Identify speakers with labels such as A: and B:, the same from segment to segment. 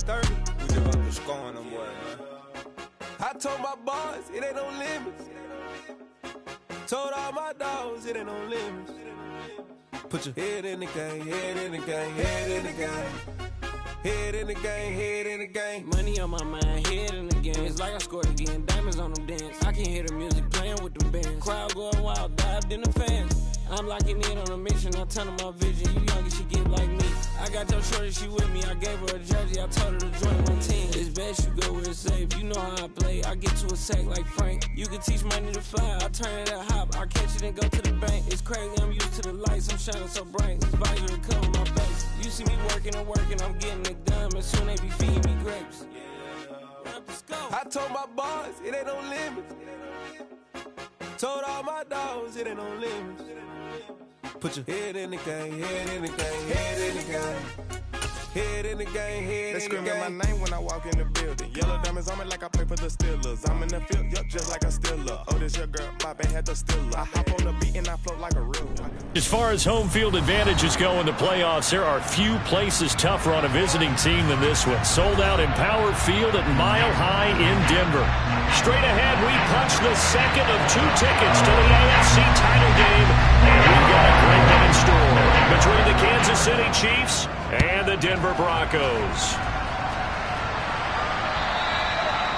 A: 30. We just up to scoring them boys, man. I told my boys, it ain't no limits. Told all my dogs, it ain't no limits. Put your head in the game, head in the game, head in the game. Head in the game, head in the game.
B: Money on my mind, head in the game. It's like I scored again, diamonds on them dance. I can hear the music playing with them bands. Crowd going wild, dived in the fans. I'm locking in on a mission, I tell her my vision. You young and she get like me. I got your shorty, she with me. I gave her a jersey, I told her to join my team. It's best you go where it's safe. You know how I play. I get to a sack like Frank. You can teach money to fly. I turn it a hop. I catch it and go to the bank. It's crazy, I'm used to the lights. I'm shining so bright. This visor cover my face. You see me working and working, I'm getting it done. And soon they be feeding me grapes.
A: I told my boys, it ain't no limits. Told all my dogs, it ain't no limits. Put your head in the game, head in the game, head in the game. Head in the game, head
C: They
A: in the game.
C: screaming my name when I walk in the building. Yellow diamonds on me like I play for the Steelers. I'm in the field, yup, just like a Steeler. Oh, this your girl, my band had the Steeler. I hop on the beat and I float like a real one.
D: As far as home field advantages go in the playoffs, there are few places tougher on a visiting team than this one. Sold out in Power Field at Mile High in Denver. Straight ahead, we punch the second of 2 tickets to the AFC title game, and we've got a great one in store between the Kansas City Chiefs and the Denver Broncos.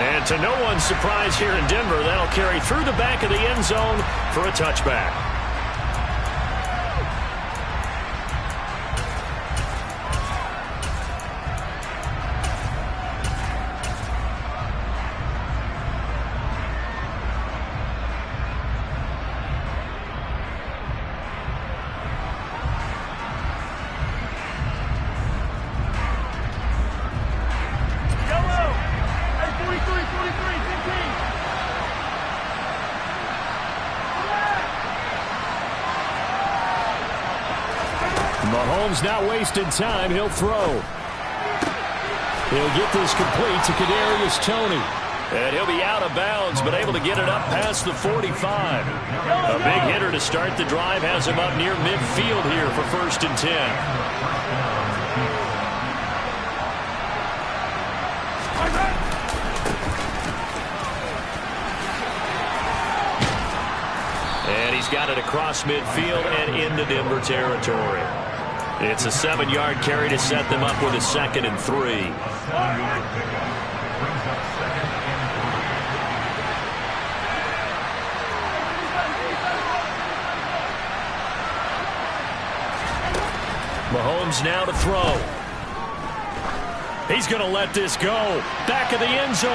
D: And to no one's surprise here in Denver, that'll carry through the back of the end zone for a touchback. Mahomes not wasting time. He'll throw. He'll get this complete to Kadarius Toney. And he'll be out of bounds, but able to get it up past the 45. A big hitter to start the drive has him up near midfield here for 1st and 10. And he's got it across midfield and into Denver territory. It's a 7-yard carry to set them up with a 2nd and 3. Mahomes now to throw. He's going to let this go. Back of the end zone.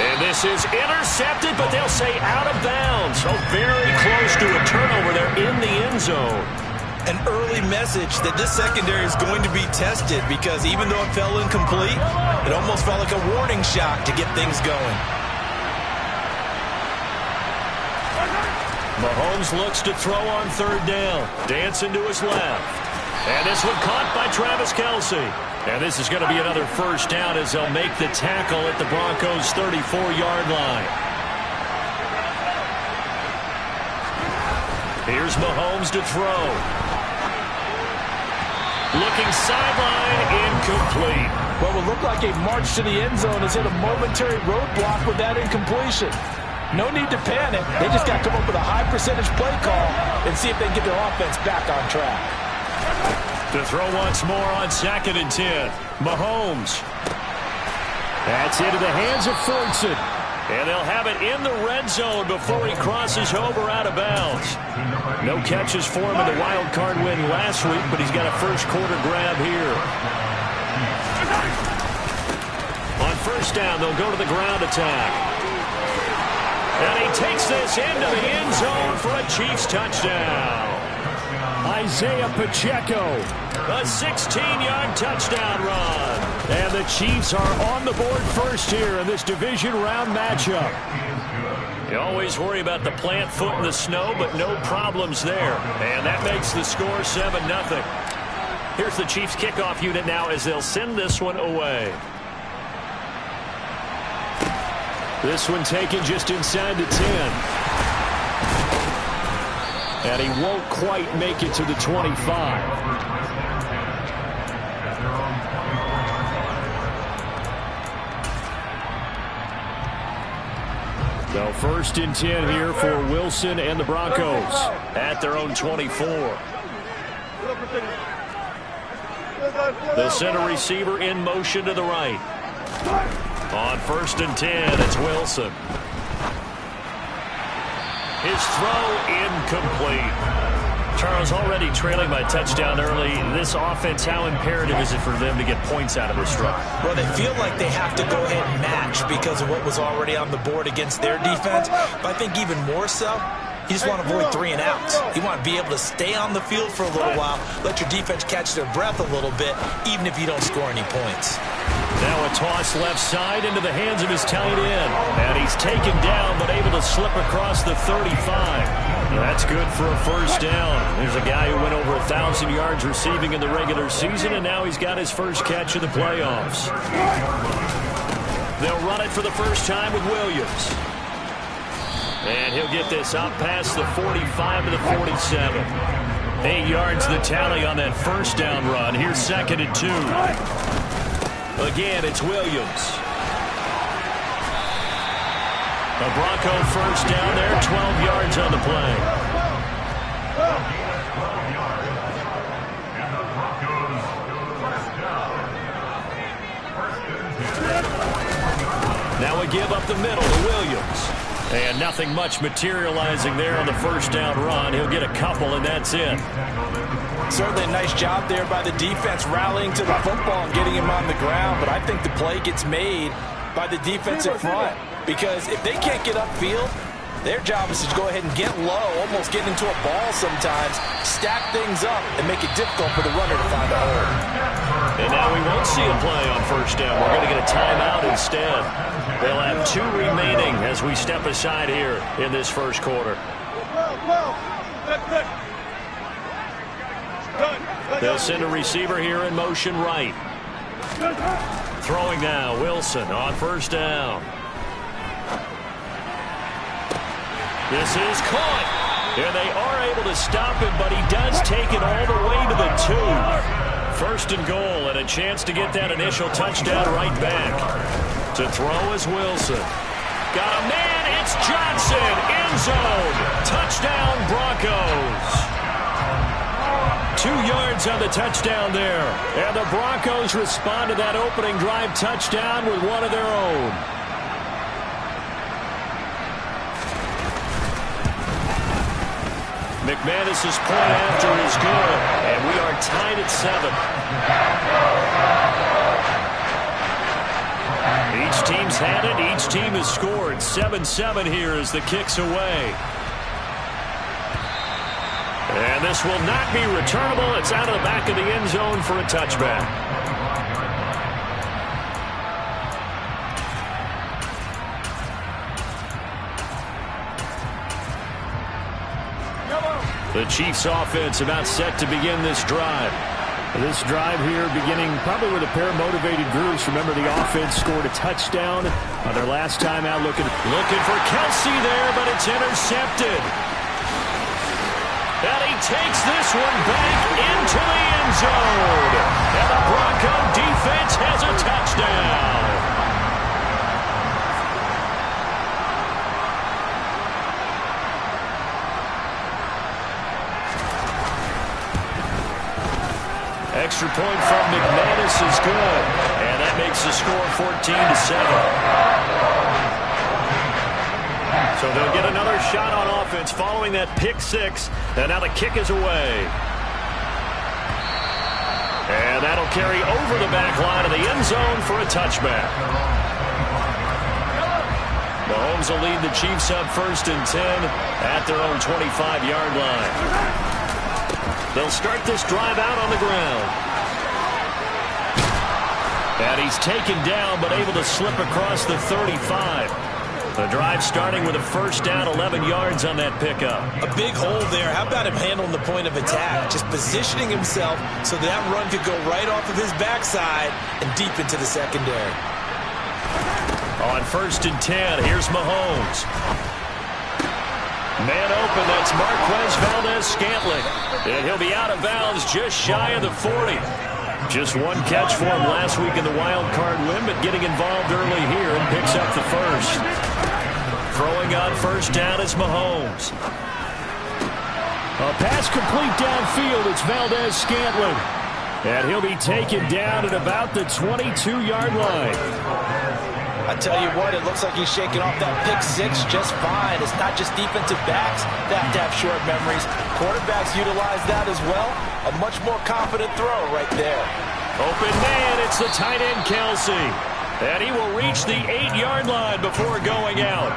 D: And this is intercepted, but they'll say out of bounds. So very close to a turnover there in the end zone.
E: An early message that this secondary is going to be tested, because even though it fell incomplete, it almost felt like a warning shot to get things going.
D: Mahomes looks to throw on 3rd down. Dancing to his left. And this one caught by Travis Kelce. And this is going to be another 1st down as they'll make the tackle at the Broncos' 34-yard line. Here's Mahomes to throw. Looking sideline, incomplete.
F: What will look like a march to the end zone is hit a momentary roadblock with that incompletion. No need to panic. They just got to come up with a high percentage play call and see if they can get their offense back on track.
D: To throw once more on 2nd and 10. Mahomes. That's into the hands of Ferguson. And they'll have it in the red zone before he crosses over out of bounds. No catches for him in the wild card win last week, but he's got a 1st quarter grab here. On 1st down, they'll go to the ground attack. And he takes this into the end zone for a Chiefs touchdown. Isaiah Pacheco. A 16-yard touchdown run. And the Chiefs are on the board first here in this division round matchup. You always worry about the plant foot in the snow, but no problems there. And that makes the score 7-0. Here's the Chiefs kickoff unit now as they'll send this one away. This one taken just inside the 10. And he won't quite make it to the 25. So 1st and 10 here for Wilson and the Broncos at their own 24. They'll send a receiver in motion to the right. On 1st and 10, it's Wilson. His throw incomplete. Charles, already trailing by touchdown early. This offense, how imperative is it for them to get points out of this drive?
E: Well, they feel like they have to go ahead and match because of what was already on the board against their defense. But I think even more so, you just want to avoid 3 and outs. You want to be able to stay on the field for a little while, let your defense catch their breath a little bit, even if you don't score any points.
D: Now a toss left side into the hands of his tight end. And he's taken down, but able to slip across the 35. That's good for a 1st down. There's a guy who went over 1,000 yards receiving in the regular season, and now he's got his first catch of the playoffs. They'll run it for the first time with Williams. And he'll get this up past the 45 to the 47. 8 yards the tally on that 1st down run. Here's 2nd and 2. Again, it's Williams. A Bronco 1st down there, 12 yards on the play. Now a give up the middle to Williams. And nothing much materializing there on the 1st down run. He'll get a couple, and that's it.
F: Certainly a nice job there by the defense rallying to the football and getting him on the ground. But I think the play gets made by the defensive front. Because if they can't get upfield, their job is to go ahead and get low, almost get into a ball sometimes, stack things up, and make it difficult for the runner to find a hole.
D: And now we won't see a play on 1st down. We're going to get a timeout instead. They'll have 2 remaining as we step aside here in this 1st quarter. They'll send a receiver here in motion right. Throwing now, Wilson on 1st down. This is caught. And they are able to stop him, but he does take it all the way to the 2. 1st and goal, and a chance to get that initial touchdown right back. To throw is Wilson. Got a man, it's Johnson. End zone. Touchdown, Broncos. 2 yards on the touchdown there. And the Broncos respond to that opening drive touchdown with one of their own. McManus's point after is good, and we are tied at 7. Each team's had it. Each team has scored. 7-7 here as the kick's away. And this will not be returnable. It's out of the back of the end zone for a touchback. The Chiefs offense about set to begin this drive. This drive here beginning probably with a pair of motivated groups. Remember, the offense scored a touchdown on their last time out. Looking for Kelsey there, but it's intercepted. And he takes this one back into the end zone. And the Bronco defense has a touchdown. Extra point from McManus is good. And that makes the score 14-7. So they'll get another shot on offense following that pick 6. And now the kick is away. And that'll carry over the back line of the end zone for a touchback. Mahomes will lead the Chiefs up 1st and 10 at their own 25-yard line. They'll start this drive out on the ground. And he's taken down, but able to slip across the 35. The drive starting with a 1st down, 11 yards on that pickup.
E: A big hole there. How about him handling the point of attack? Just positioning himself so that run could go right off of his backside and deep into the secondary.
D: On 1st and 10, here's Mahomes. Man open, that's Marquez Valdes-Scantling. And he'll be out of bounds just shy of the 40. Just one catch for him last week in the wild card win, but getting involved early here and picks up the 1st. Throwing on first down is Mahomes.
G: A pass complete downfield. It's Valdez-Scantling. And he'll be taken down at about the 22-yard line.
F: I tell you what, it looks like he's shaking off that pick six just fine. It's not just defensive backs that have to have short memories. Quarterbacks utilize that as well. A much more confident throw right there.
D: Open man, it's the tight end Kelsey. And he will reach the 8-yard line before going out.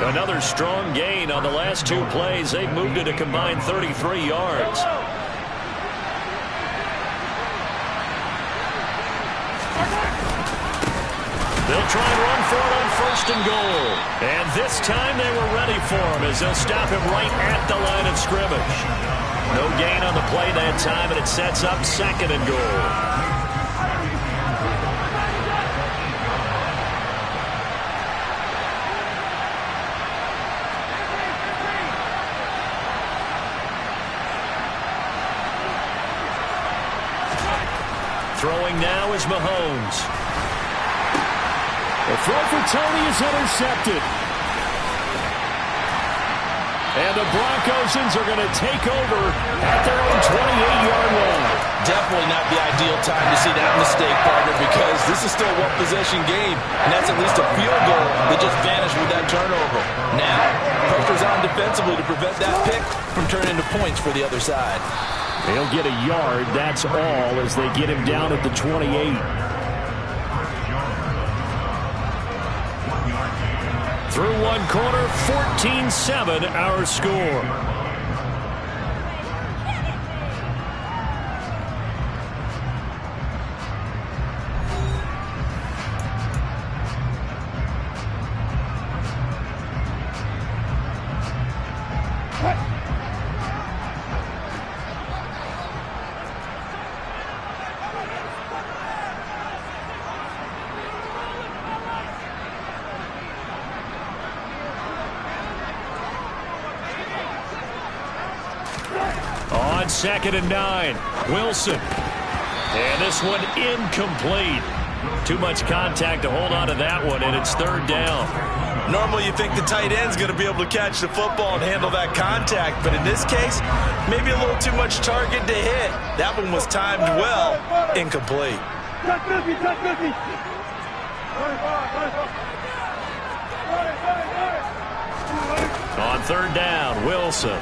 D: Another strong gain on the last two plays. They've moved it a combined 33 yards. They'll try and run for it on first and goal. And this time they were ready for him as they'll stop him right at the line of scrimmage. No gain on the play that time, and it sets up second and goal. Throwing now is Mahomes.
G: The throw for Tony is intercepted. And the Broncos are going to take over at their own 28-yard line.
F: Definitely not the ideal time to see that mistake, partner, because this is still a one-possession game, and that's at least a field goal that just vanished with that turnover. Now, pressure's on defensively to prevent that pick from turning into points for the other side.
G: They'll get a yard, that's all, as they get him down at the 28.
D: Through one quarter, 14-7 our score. Second and 9. Wilson. And this one incomplete. Too much contact to hold on to that one, and it's third down.
F: Normally you think the tight end's going to be able to catch the football and handle that contact, but in this case, maybe a little too much target to hit. That one was timed well. Incomplete.
D: On third down, Wilson.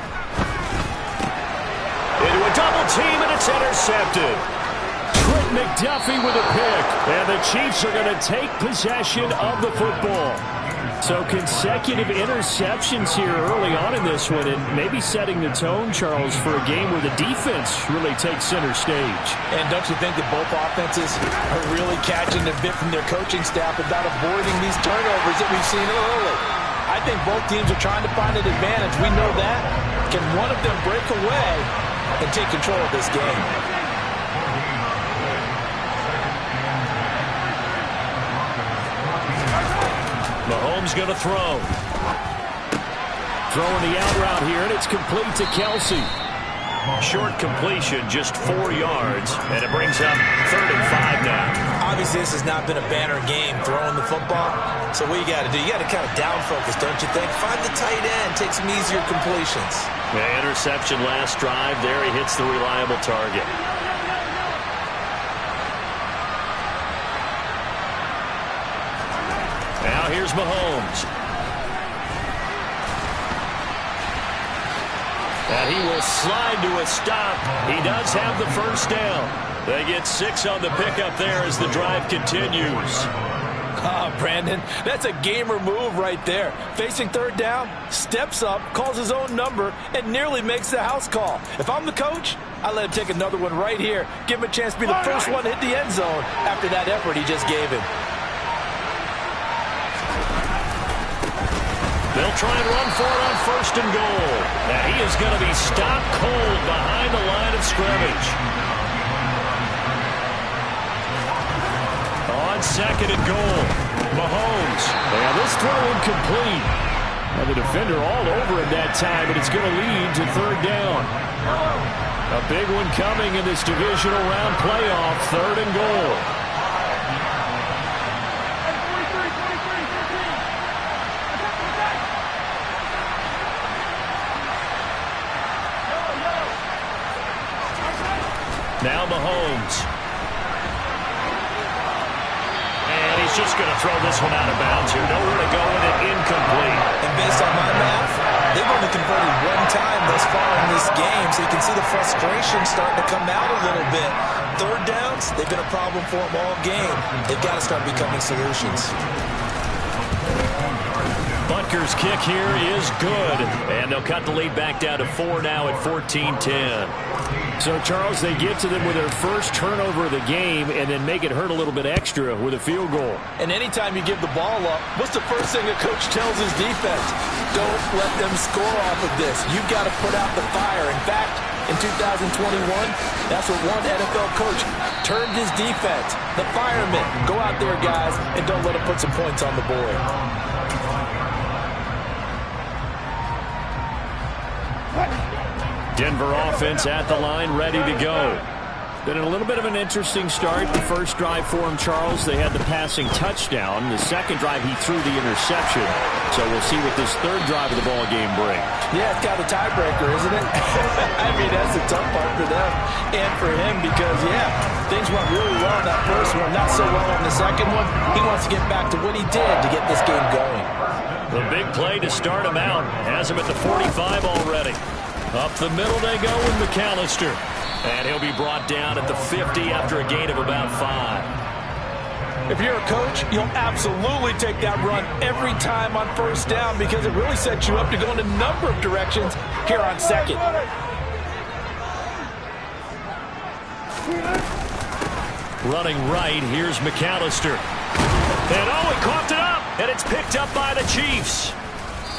D: Into a double team, and it's intercepted.
G: Trent McDuffie with a pick. And the Chiefs are going to take possession of the football. So consecutive interceptions here early on in this one, and maybe setting the tone, Charles, for a game where the defense really takes center stage.
F: And don't you think that both offenses are really catching a bit from their coaching staff about avoiding these turnovers that we've seen early? I think both teams are trying to find an advantage. We know that. Can one of them break away and take control of this game?
D: Mahomes going to throw.
G: Throwing the out route here, and it's complete to Kelsey.
D: Short completion, just 4 yards, and it brings up 3rd and 5 now.
F: Obviously, this has not been a banner game throwing the football. So what you got to do, you got to kind of down focus, don't you think? Find the tight end, take some easier completions.
D: Yeah, interception last drive. There he hits the reliable target. Now here's Mahomes. And he will slide to a stop. He does have the first down. They get 6 on the pickup there as the drive continues.
F: Brandon, that's a gamer move right there. Facing third down, steps up, calls his own number, and nearly makes the house call. If I'm the coach, I let him take another one right here. Give him a chance to be the first one to hit the end zone after that effort he just gave him.
D: They'll try and run for it on first and goal. And he is going to be stopped cold behind the line of scrimmage. On second and goal, Mahomes.
G: And this throw incomplete. And the defender all over him that time, and it's going to lead to third down. A big one coming in this divisional round playoff, third and goal.
D: just going to throw this one out of bounds here. Nowhere to go with it, incomplete.
E: And based on my math, they've only converted one time thus far in this game, so you can see the frustration starting to come out a little bit. Third downs, they've been a problem for them all game. They've got to start becoming solutions.
D: Butker's kick here is good, and they'll cut the lead back down to 4 now at 14-10.
G: So, Charles, they get to them with their first turnover of the game and then make it hurt a little bit extra with a field goal.
F: And anytime you give the ball up, what's the first thing a coach tells his defense? Don't let them score off of this. You've got to put out the fire. In fact, in 2021, that's what one NFL coach termed his defense. The firemen. Go out there, guys, and don't let them put some points on the board.
G: Denver offense at the line, ready to go. Been a little bit of an interesting start. The first drive for him, Charles, they had the passing touchdown. The second drive, he threw the interception. So we'll see what this third drive of the ball game brings.
F: Yeah, it's got a tiebreaker, isn't it? I mean, that's the tough part for them and for him because, yeah, things went really well in that first one, not so well in the second one. He wants to get back to what he did to get this game going.
D: The big play to start him out has him at the 45 already. Up the middle they go with McAllister. And he'll be brought down at the 50 after a gain of about 5.
F: If you're a coach, you'll absolutely take that run every time on first down because it really sets you up to go in a number of directions here on second.
D: Running right, here's McAllister. And oh, he coughed it up, and it's picked up by the Chiefs.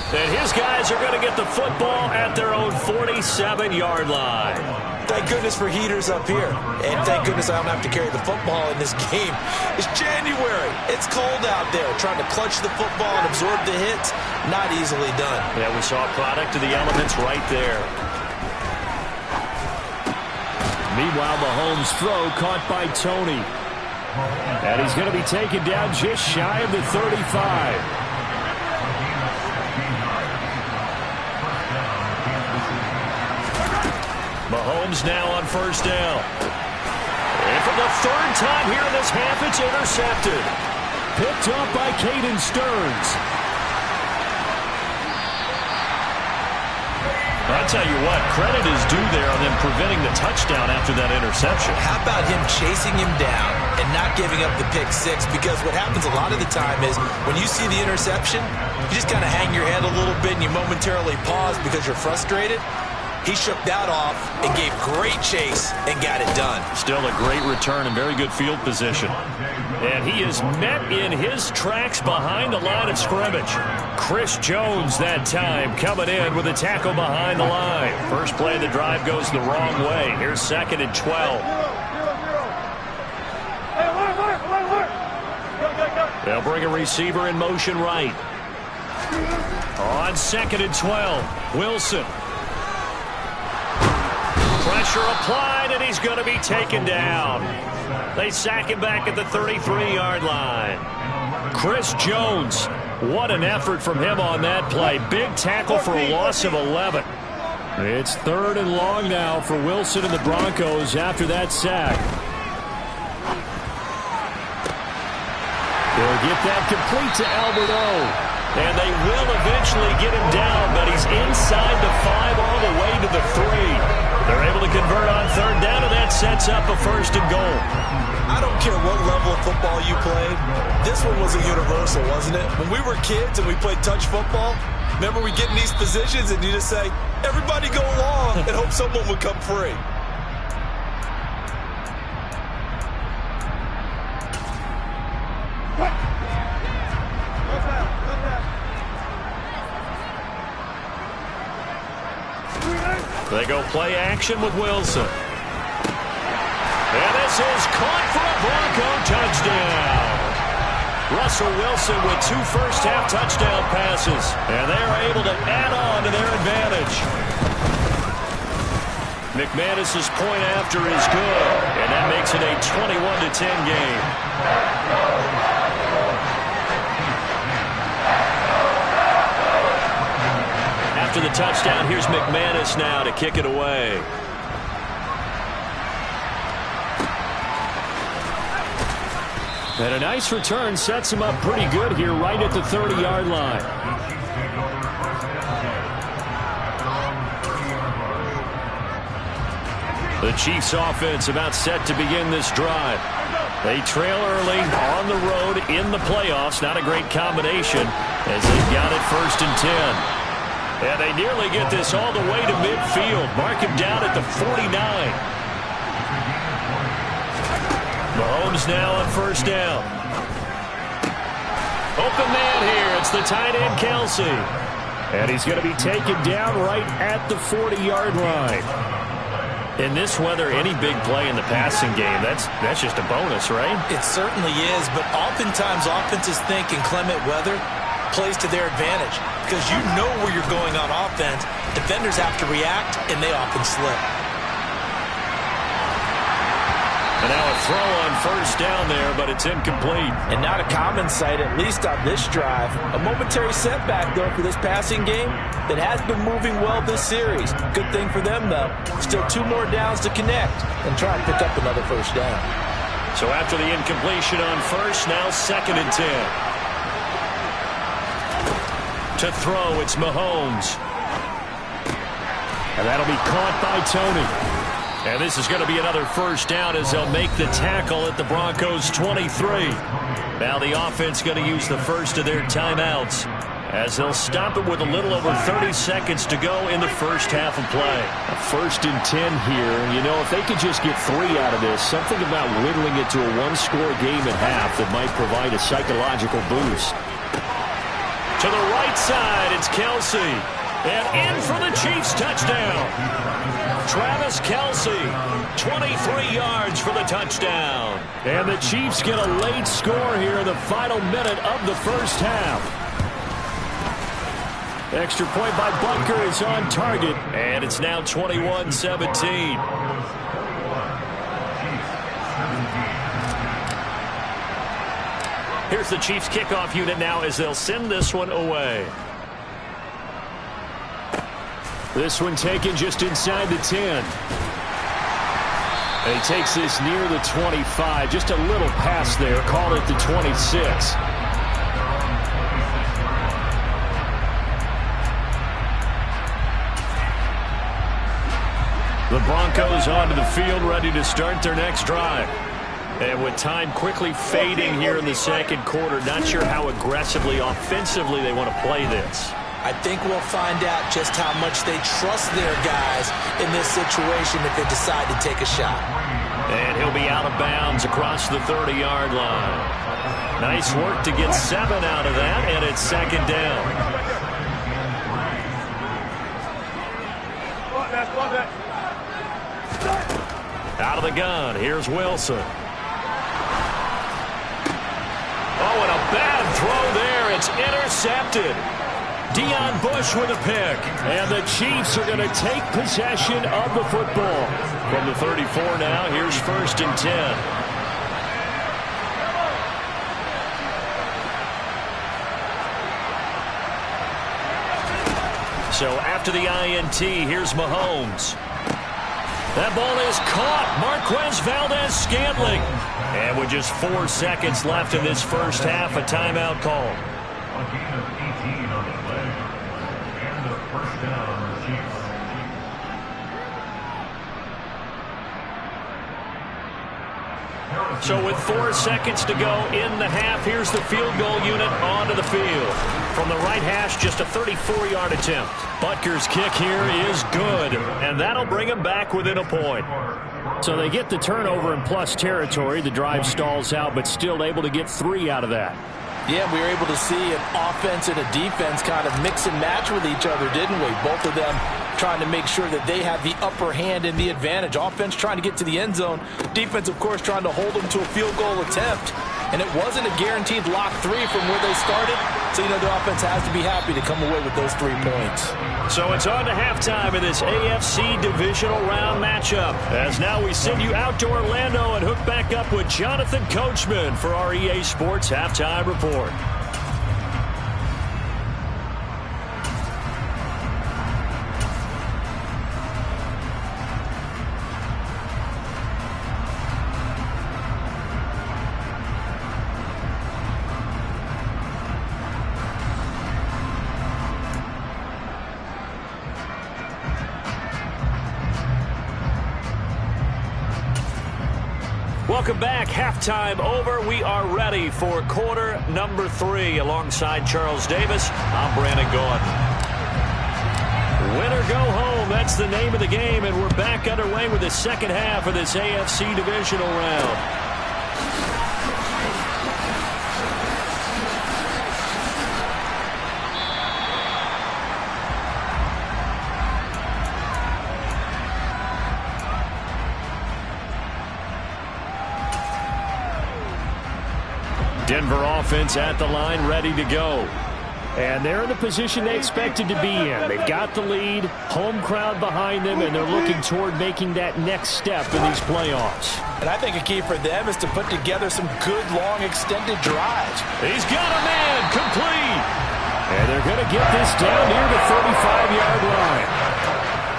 D: And his guys are going to get the football at their own 47-yard line.
E: Thank goodness for heaters up here. And thank goodness I don't have to carry the football in this game. It's January. It's cold out there. Trying to clutch the football and absorb the hits, not easily done.
D: Yeah, we saw a product of the elements right there.
G: Meanwhile, Mahomes' throw caught by Tony. And he's going to be taken down just shy of the 35.
D: Mahomes now on first down. And for the third time here in this half, it's intercepted.
G: Picked up by Caden Stearns.
D: I'll tell you what, credit is due there on them preventing the touchdown after that interception.
E: How about him chasing him down and not giving up the pick six? Because what happens a lot of the time is when you see the interception, you just kind of hang your head a little bit and you momentarily pause because you're frustrated. He shook that off and gave great chase and got it done.
D: Still a great return and very good field position. And he is met in his tracks behind the line of scrimmage. Chris Jones that time coming in with a tackle behind the line. First play of the drive goes the wrong way. Here's 2nd and 12. They'll bring a receiver in motion right. On 2nd and 12, Wilson. Pressure applied, and he's going to be taken down. They sack him back at the 33-yard line. Chris Jones, what an effort from him on that play. Big tackle for a loss of 11.
G: It's 3rd and long now for Wilson and the Broncos after that sack. They'll get that complete to Albert O.
D: And they will eventually get him down, but he's inside the 5 all the way to the 3. They're able to convert on 3rd down, and that sets up a 1st and goal.
E: I don't care what level of football you played. This one was a universal, wasn't it? When we were kids and we played touch football, remember we get in these positions and you just say, everybody go along and hope someone would come free.
D: They go play action with Wilson. And this is caught for a Bronco touchdown. Russell Wilson with 2 first-half touchdown passes. And they are able to add on to their advantage. McManus's point after is good. And that makes it a 21-10 game. After the touchdown, here's McManus now to kick it away.
G: And a nice return sets him up pretty good here right at the 30-yard line. The Chiefs offense about set to begin this drive. They trail early on the road in the playoffs. Not a great combination as they've got it 1st and 10. And they nearly get this all the way to midfield. Mark him down at the 49. Mahomes now on 1st down. Open man here. It's the tight end, Kelsey. And he's going to be taken down right at the 40-yard line. In this weather, any big play in the passing game, that's just a bonus, right?
E: It certainly is, but oftentimes offenses think in clement weather plays to their advantage because you know where you're going on offense. Defenders have to react, and they often slip.
G: And now a throw on 1st down there, but it's incomplete.
F: And not a common sight, at least on this drive. A momentary setback, though, for this passing game that has been moving well this series. Good thing for them, though. Still 2 more downs to connect and try and pick up another 1st down.
G: So after the incompletion on 1st, now 2nd and 10. To throw, it's Mahomes. And that'll be caught by Tony. And this is going to be another 1st down as they'll make the tackle at the Broncos' 23. Now the offense going to use the first of their timeouts as they'll stop it with a little over 30 seconds to go in the 1st half of play. 1st and 10 here. You know, if they could just get 3 out of this, something about whittling it to a 1-score game at half that might provide a psychological boost. To the right side, it's Kelsey. And in for the Chiefs touchdown. Travis Kelsey, 23 yards for the touchdown. And the Chiefs get a late score here in the final minute of the 1st half. Extra point by Butker is on target. And it's now 21-17. Here's the Chiefs kickoff unit now as they'll send this one away. This one taken just inside the 10. And he takes this near the 25. Just a little pass there. Call it the 26. The Broncos onto the field, ready to start their next drive. And with time quickly fading here in the 2nd quarter, not sure how aggressively, offensively they want to play this.
E: I think we'll find out just how much they trust their guys in this situation if they decide to take a shot.
G: And he'll be out of bounds across the 30-yard line. Nice work to get 7 out of that, and it's 2nd down. Out of the gun, here's Wilson. Oh, and a bad throw there. It's intercepted. Deion Bush with a pick. And the Chiefs are going to take possession of the football. From the 34 now, here's 1st and 10. So after the INT, here's Mahomes. That ball is caught. Marquez Valdes-Scantling. And with just 4 seconds left in this 1st half, a timeout call.
H: A gain of 18 on the play. And a 1st down on the Chiefs.
G: So with 4 seconds to go in the half, here's the field goal unit onto the field. From the right hash, just a 34-yard attempt. Butker's kick here is good, and that'll bring him back within a point. So they get the turnover in plus territory. The drive stalls out, but still able to get 3 out of that.
F: Yeah, we were able to see an offense and a defense kind of mix and match with each other, didn't we? Both of them trying to make sure that they have the upper hand and the advantage. Offense trying to get to the end zone. Defense, of course, trying to hold them to a field goal attempt. And it wasn't a guaranteed lock 3 from where they started. So, you know, the offense has to be happy to come away with those 3 points.
G: So it's on to halftime in this AFC divisional round matchup. As now we send you out to Orlando and hook back up with Jonathan Coachman for our EA Sports Halftime Report.
D: Welcome back. Halftime over. We are ready for quarter number 3. Alongside Charles Davis, I'm Brandon Gaudin. Win or go home, that's the name of the game, and we're back underway with the second half of this AFC divisional round. Denver offense at the line, ready to go. And they're in the position they expected to be in. They've got the lead, home crowd behind them, and they're looking toward making that next step in these playoffs.
F: And I think a key for them is to put together some good, long, extended drives.
D: He's got a man, complete. And they're going to get this down near the 35-yard line.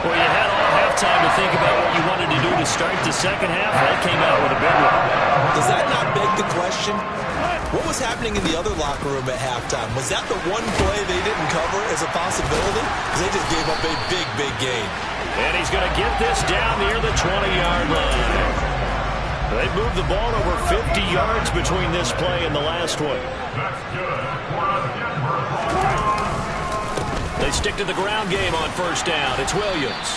D: Well, you had all halftime to think about what you wanted to do to start the second half. That came out with a big one.
E: Does that not beg the question? What was happening in the other locker room at halftime? Was that the one play they didn't cover as a possibility? Because they just gave up a big, big gain.
D: And he's going to get this down near the 20-yard line. They moved the ball over 50 yards between this play and the last one.
H: That's good for Denver.
D: They stick to the ground game on first down. It's Williams.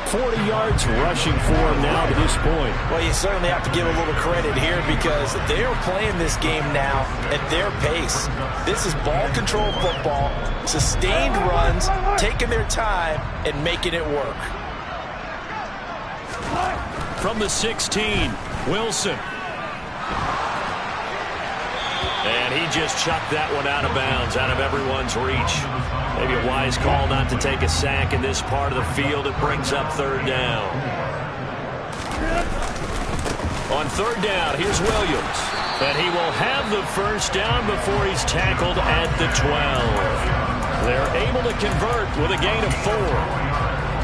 D: 40 yards rushing for him now to this point.
F: Well, you certainly have to give a little credit here because they're playing this game now at their pace. This is ball control football, sustained runs, taking their time, and making it work.
D: From the 16, Wilson. And he just chucked that one out of bounds, out of everyone's reach. Maybe a wise call not to take a sack in this part of the field. It brings up third down. On third down, here's Williams. And he will have the first down before he's tackled at the 12. They're able to convert with a gain of 4.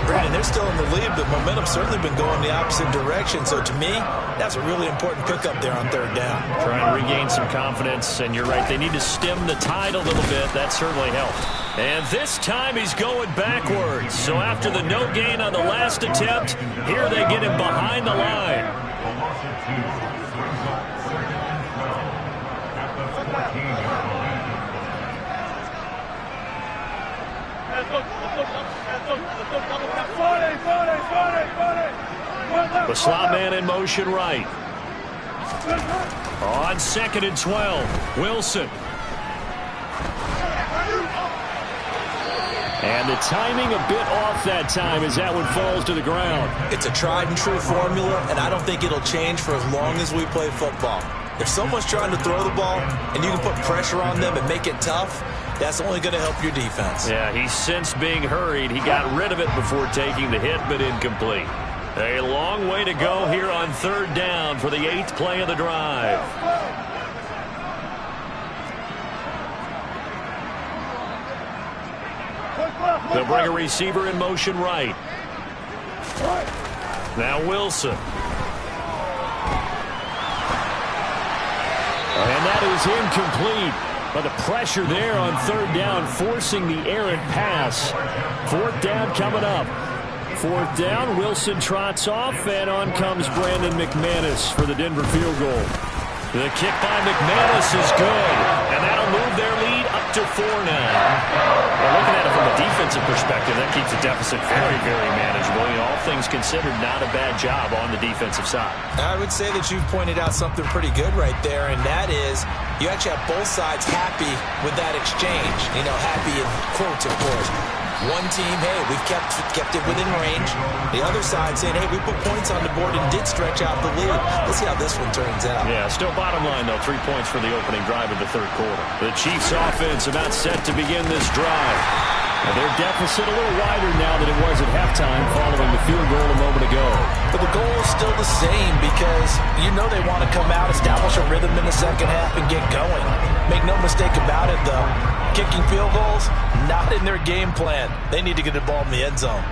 E: Brandon, they're still in the lead, but momentum's certainly been going the opposite direction. So to me, that's a really important pickup there on third down.
D: Try and regain some confidence, and you're right, they need to stem the tide a little bit. That certainly helped. And this time he's going backwards. So after the no gain on the last attempt, here they get him behind the line. The slot man in motion right. On 2nd and 12, Wilson. And the timing a bit off that time as that one falls to the ground.
E: It's a tried and true formula, and I don't think it'll change for as long as we play football. If someone's trying to throw the ball and you can put pressure on them and make it tough, that's only going to help your defense.
D: Yeah, he's sensed being hurried. He got rid of it before taking the hit, but incomplete. A long way to go here on third down for the 8th play of the drive. They'll bring a receiver in motion right. Now Wilson. And that is incomplete. But the pressure there on third down, forcing the errant pass. 4th down coming up. 4th down, Wilson trots off, and on comes Brandon McManus for the Denver field goal. The kick by McManus is good, and that'll move their lead up to 4 now. Well, looking at it from a defensive perspective, that keeps the deficit very, very manageable. You know, all things considered, not a bad job on the defensive side.
E: I would say that you've pointed out something pretty good right there, and that is you actually have both sides happy with that exchange. You know, happy in quotes, of course. One team, hey, we've kept it within range. The other side saying, hey, we put points on the board and did stretch out the lead. Let's see how this one turns out.
D: Yeah, still bottom line, though, 3 points for the opening drive of the third quarter. The Chiefs offense about set to begin this drive. And their deficit a little wider now than it was at halftime following the field goal a moment ago.
F: But the goal is still the same because you know they want to come out, establish a rhythm in the second half, and get going. Make no mistake about it, though. Kicking field goals, not in their game plan. They need to get the ball in the end zone.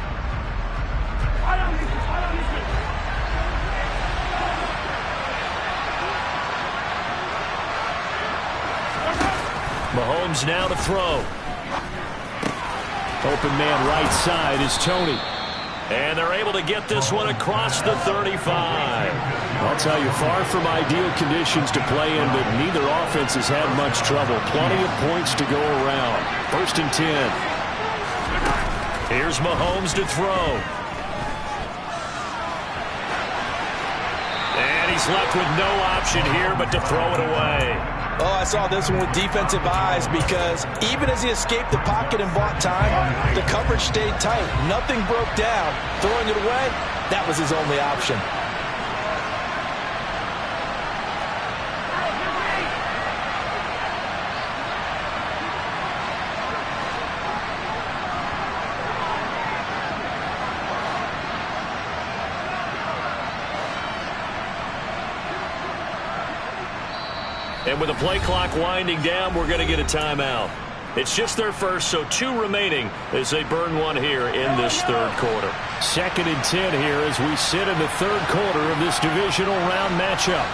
D: Mahomes now to throw. Open man right side is Tony. And they're able to get this one across the 35.
G: I'll tell you, far from ideal conditions to play in, but neither offense has had much trouble. Plenty of points to go around. 1st and 10.
D: Here's Mahomes to throw. And he's left with no option here but to throw it away.
F: Oh, I saw this one with defensive eyes because even as he escaped the pocket and bought time, the coverage stayed tight. Nothing broke down. Throwing it away, that was his only option.
D: And with the play clock winding down, we're going to get a timeout. It's just their first, so 2 remaining as they burn one here in this 3rd quarter.
G: 2nd and 10 here as we sit in the 3rd quarter of this divisional round matchup.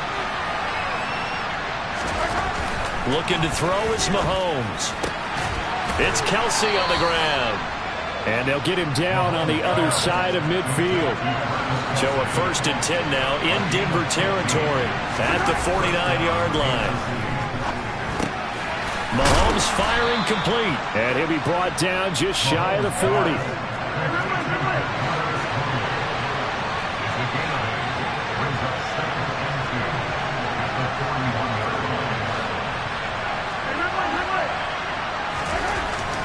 D: Looking to throw is Mahomes. It's Kelsey on the ground.
G: And they'll get him down on the other side of midfield.
D: So a 1st and 10 now in Denver territory at the 49-yard line.
G: Mahomes firing complete. And he'll be brought down just shy of the 40.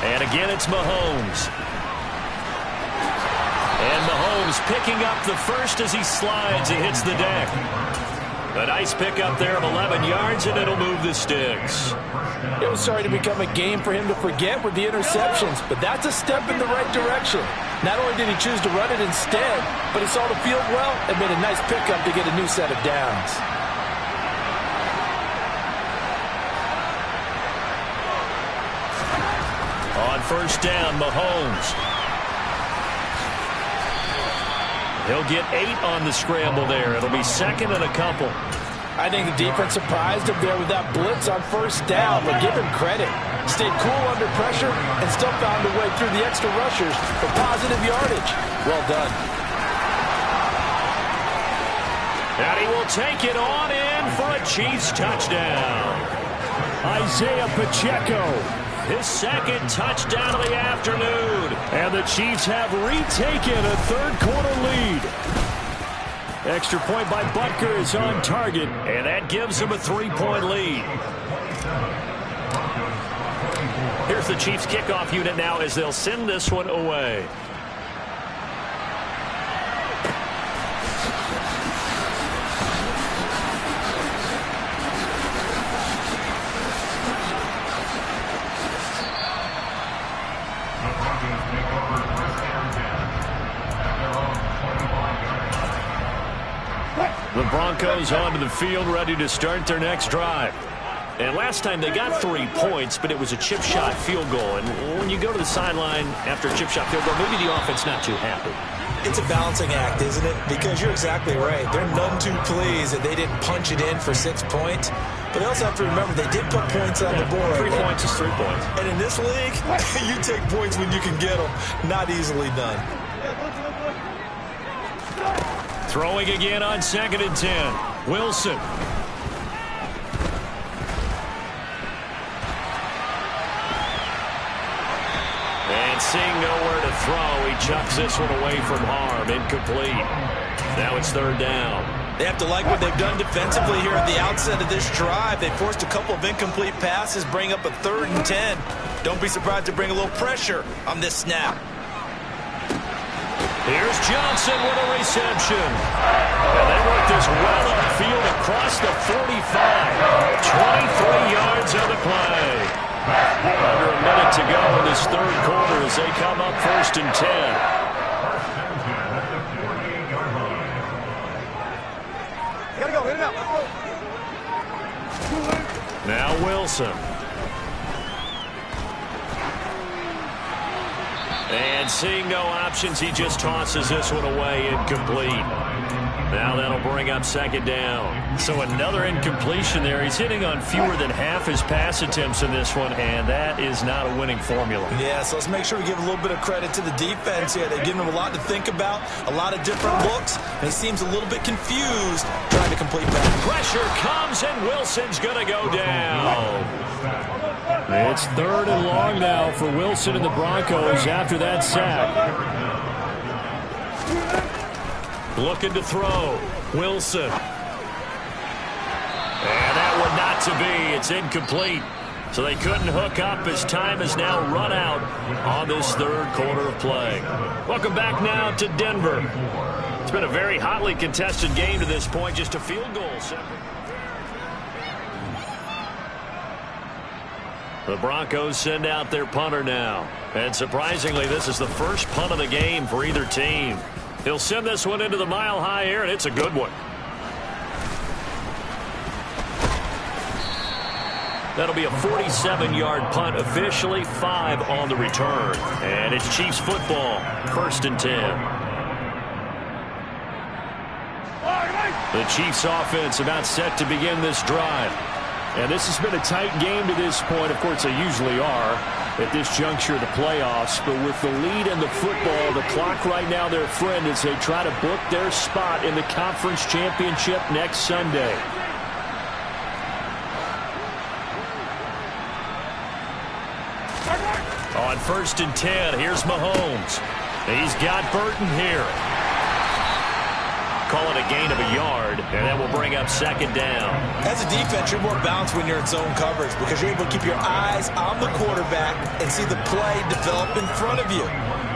D: And again, it's Mahomes. And Mahomes picking up the first as he slides and hits the deck. A nice pickup there of 11 yards, and it'll move the sticks.
F: It was starting to become a game for him to forget with the interceptions, but that's a step in the right direction. Not only did he choose to run it instead, but he saw the field well and made a nice pickup to get a new set of downs.
D: On 1st down, Mahomes. He'll get 8 on the scramble there. It'll be 2nd and a couple.
F: I think the defense surprised him there with that blitz on 1st down, but give him credit. Stayed cool under pressure and still found a way through the extra rushers for positive yardage. Well done.
D: And he will take it on in for a Chiefs touchdown.
G: Isaiah Pacheco.
D: His 2nd touchdown of the afternoon.
G: And the Chiefs have retaken a 3rd quarter lead. Extra point by Butker is on target.
D: And that gives them a 3-point lead. Here's the Chiefs kickoff unit now as they'll send this one away. The Broncos onto the field, ready to start their next drive. And last time they got 3 points, but it was a chip shot field goal. And when you go to the sideline after a chip shot field goal, maybe the offense not too happy.
E: It's a balancing act, isn't it? Because you're exactly right. They're none too pleased that they didn't punch it in for 6 points. But they also have to remember they did put points on the board.
D: 3 points is 3 points.
E: And in this league, you take points when you can get them. Not easily done.
D: Throwing again on 2nd and 10. Wilson. And seeing nowhere to throw, he chucks this one away from harm. Incomplete. Now it's 3rd down.
E: They have to like what they've done defensively here at the outset of this drive. They forced a couple of incomplete passes, bring up a 3rd and 10. Don't be surprised to bring a little pressure on this snap.
D: Here's Johnson with a reception. And they work this well upfield across the 45. 23 yards on the play. Under a minute to go in this 3rd quarter as they come up 1st and 10.
I: Gotta go, hit it out.
D: Now Wilson. And seeing no options, he just tosses this one away, incomplete. Now that'll bring up second down.
G: So another incompletion there. He's hitting on fewer than half his pass attempts in this one, and that is not a winning formula.
E: Yeah, so let's make sure we give a little bit of credit to the defense here. They've given him a lot to think about, a lot of different looks, and he seems a little bit confused trying to complete that.
D: Pressure comes, and Wilson's going to go down.
G: It's 3rd and long now for Wilson and the Broncos after that sack.
D: Looking to throw. Wilson. And that one not to be. It's incomplete. So they couldn't hook up as time has now run out on this 3rd quarter of play. Welcome back now to Denver. It's been a very hotly contested game to this point. Just a field goal separate. The Broncos send out their punter now. And surprisingly, this is the first punt of the game for either team. He'll send this one into the mile-high air, and it's a good one. That'll be a 47-yard punt, officially 5 on the return. And it's Chiefs football, 1st and 10. The Chiefs offense about set to begin this drive. And this has been a tight game to this point. Of course, they usually are at this juncture of the playoffs. But with the lead in the football, the clock right now their friend as they try to book their spot in the conference championship next Sunday. On 1st and 10, here's Mahomes. He's got Burton here. Call it a gain of a yard, and that will bring up second down.
E: As a defense, you're more balanced when you're in zone coverage because you're able to keep your eyes on the quarterback and see the play develop in front of you.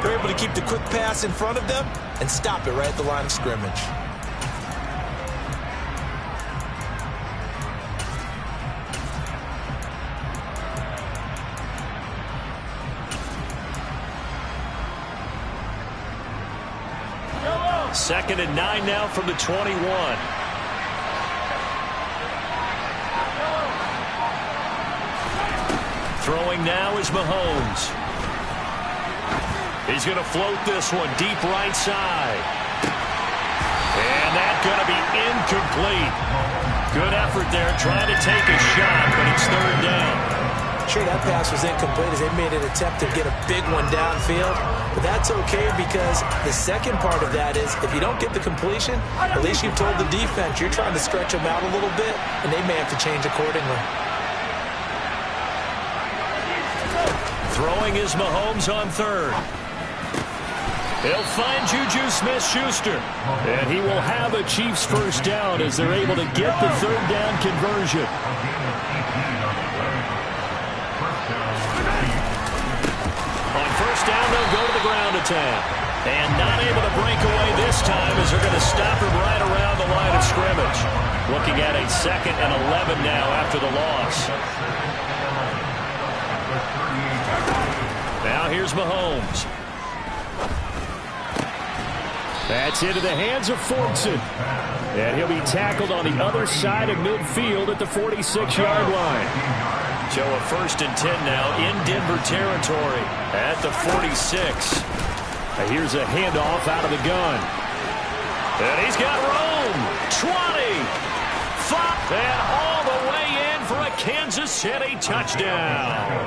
E: You're able to keep the quick pass in front of them and stop it right at the line of scrimmage.
D: Second and 9 now from the 21. Throwing now is Mahomes. He's going to float this one deep right side. And that's going to be incomplete. Good effort there trying to take a shot, but it's 3rd down.
E: Sure, that pass was incomplete as they made an attempt to get a big one downfield. But that's okay because the second part of that is if you don't get the completion, at least you've told the defense you're trying to stretch them out a little bit, and they may have to change accordingly.
D: Throwing is Mahomes on 3rd. He'll find Juju Smith-Schuster. And he will have a Chiefs first down as they're able to get the 3rd down conversion. First down, they'll go to the ground attack. And not able to break away this time as they're going to stop him right around the line of scrimmage. Looking at a 2nd and 11 now after the loss. Now here's Mahomes. That's into the hands of Fortson. And he'll be tackled on the other side of midfield at the 46-yard line. So a 1st and 10 now in Denver territory at the 46. Here's a handoff out of the gun. And he's got room. 20. 5. And all the way in for a Kansas City touchdown.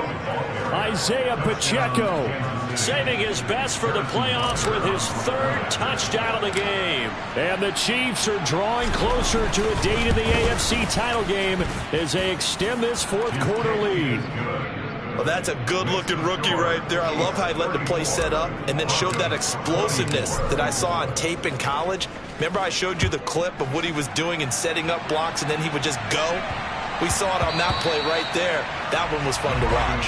D: Isaiah Pacheco saving his best for the playoffs with his 3rd touchdown of the game. And the Chiefs are drawing closer to a date in the AFC title game as they extend this 4th quarter lead.
E: Well, that's a good-looking rookie right there. I love how he let the play set up and then showed that explosiveness that I saw on tape in college. Remember I showed you the clip of what he was doing and setting up blocks, and then he would just go? We saw it on that play right there. That one was fun to watch.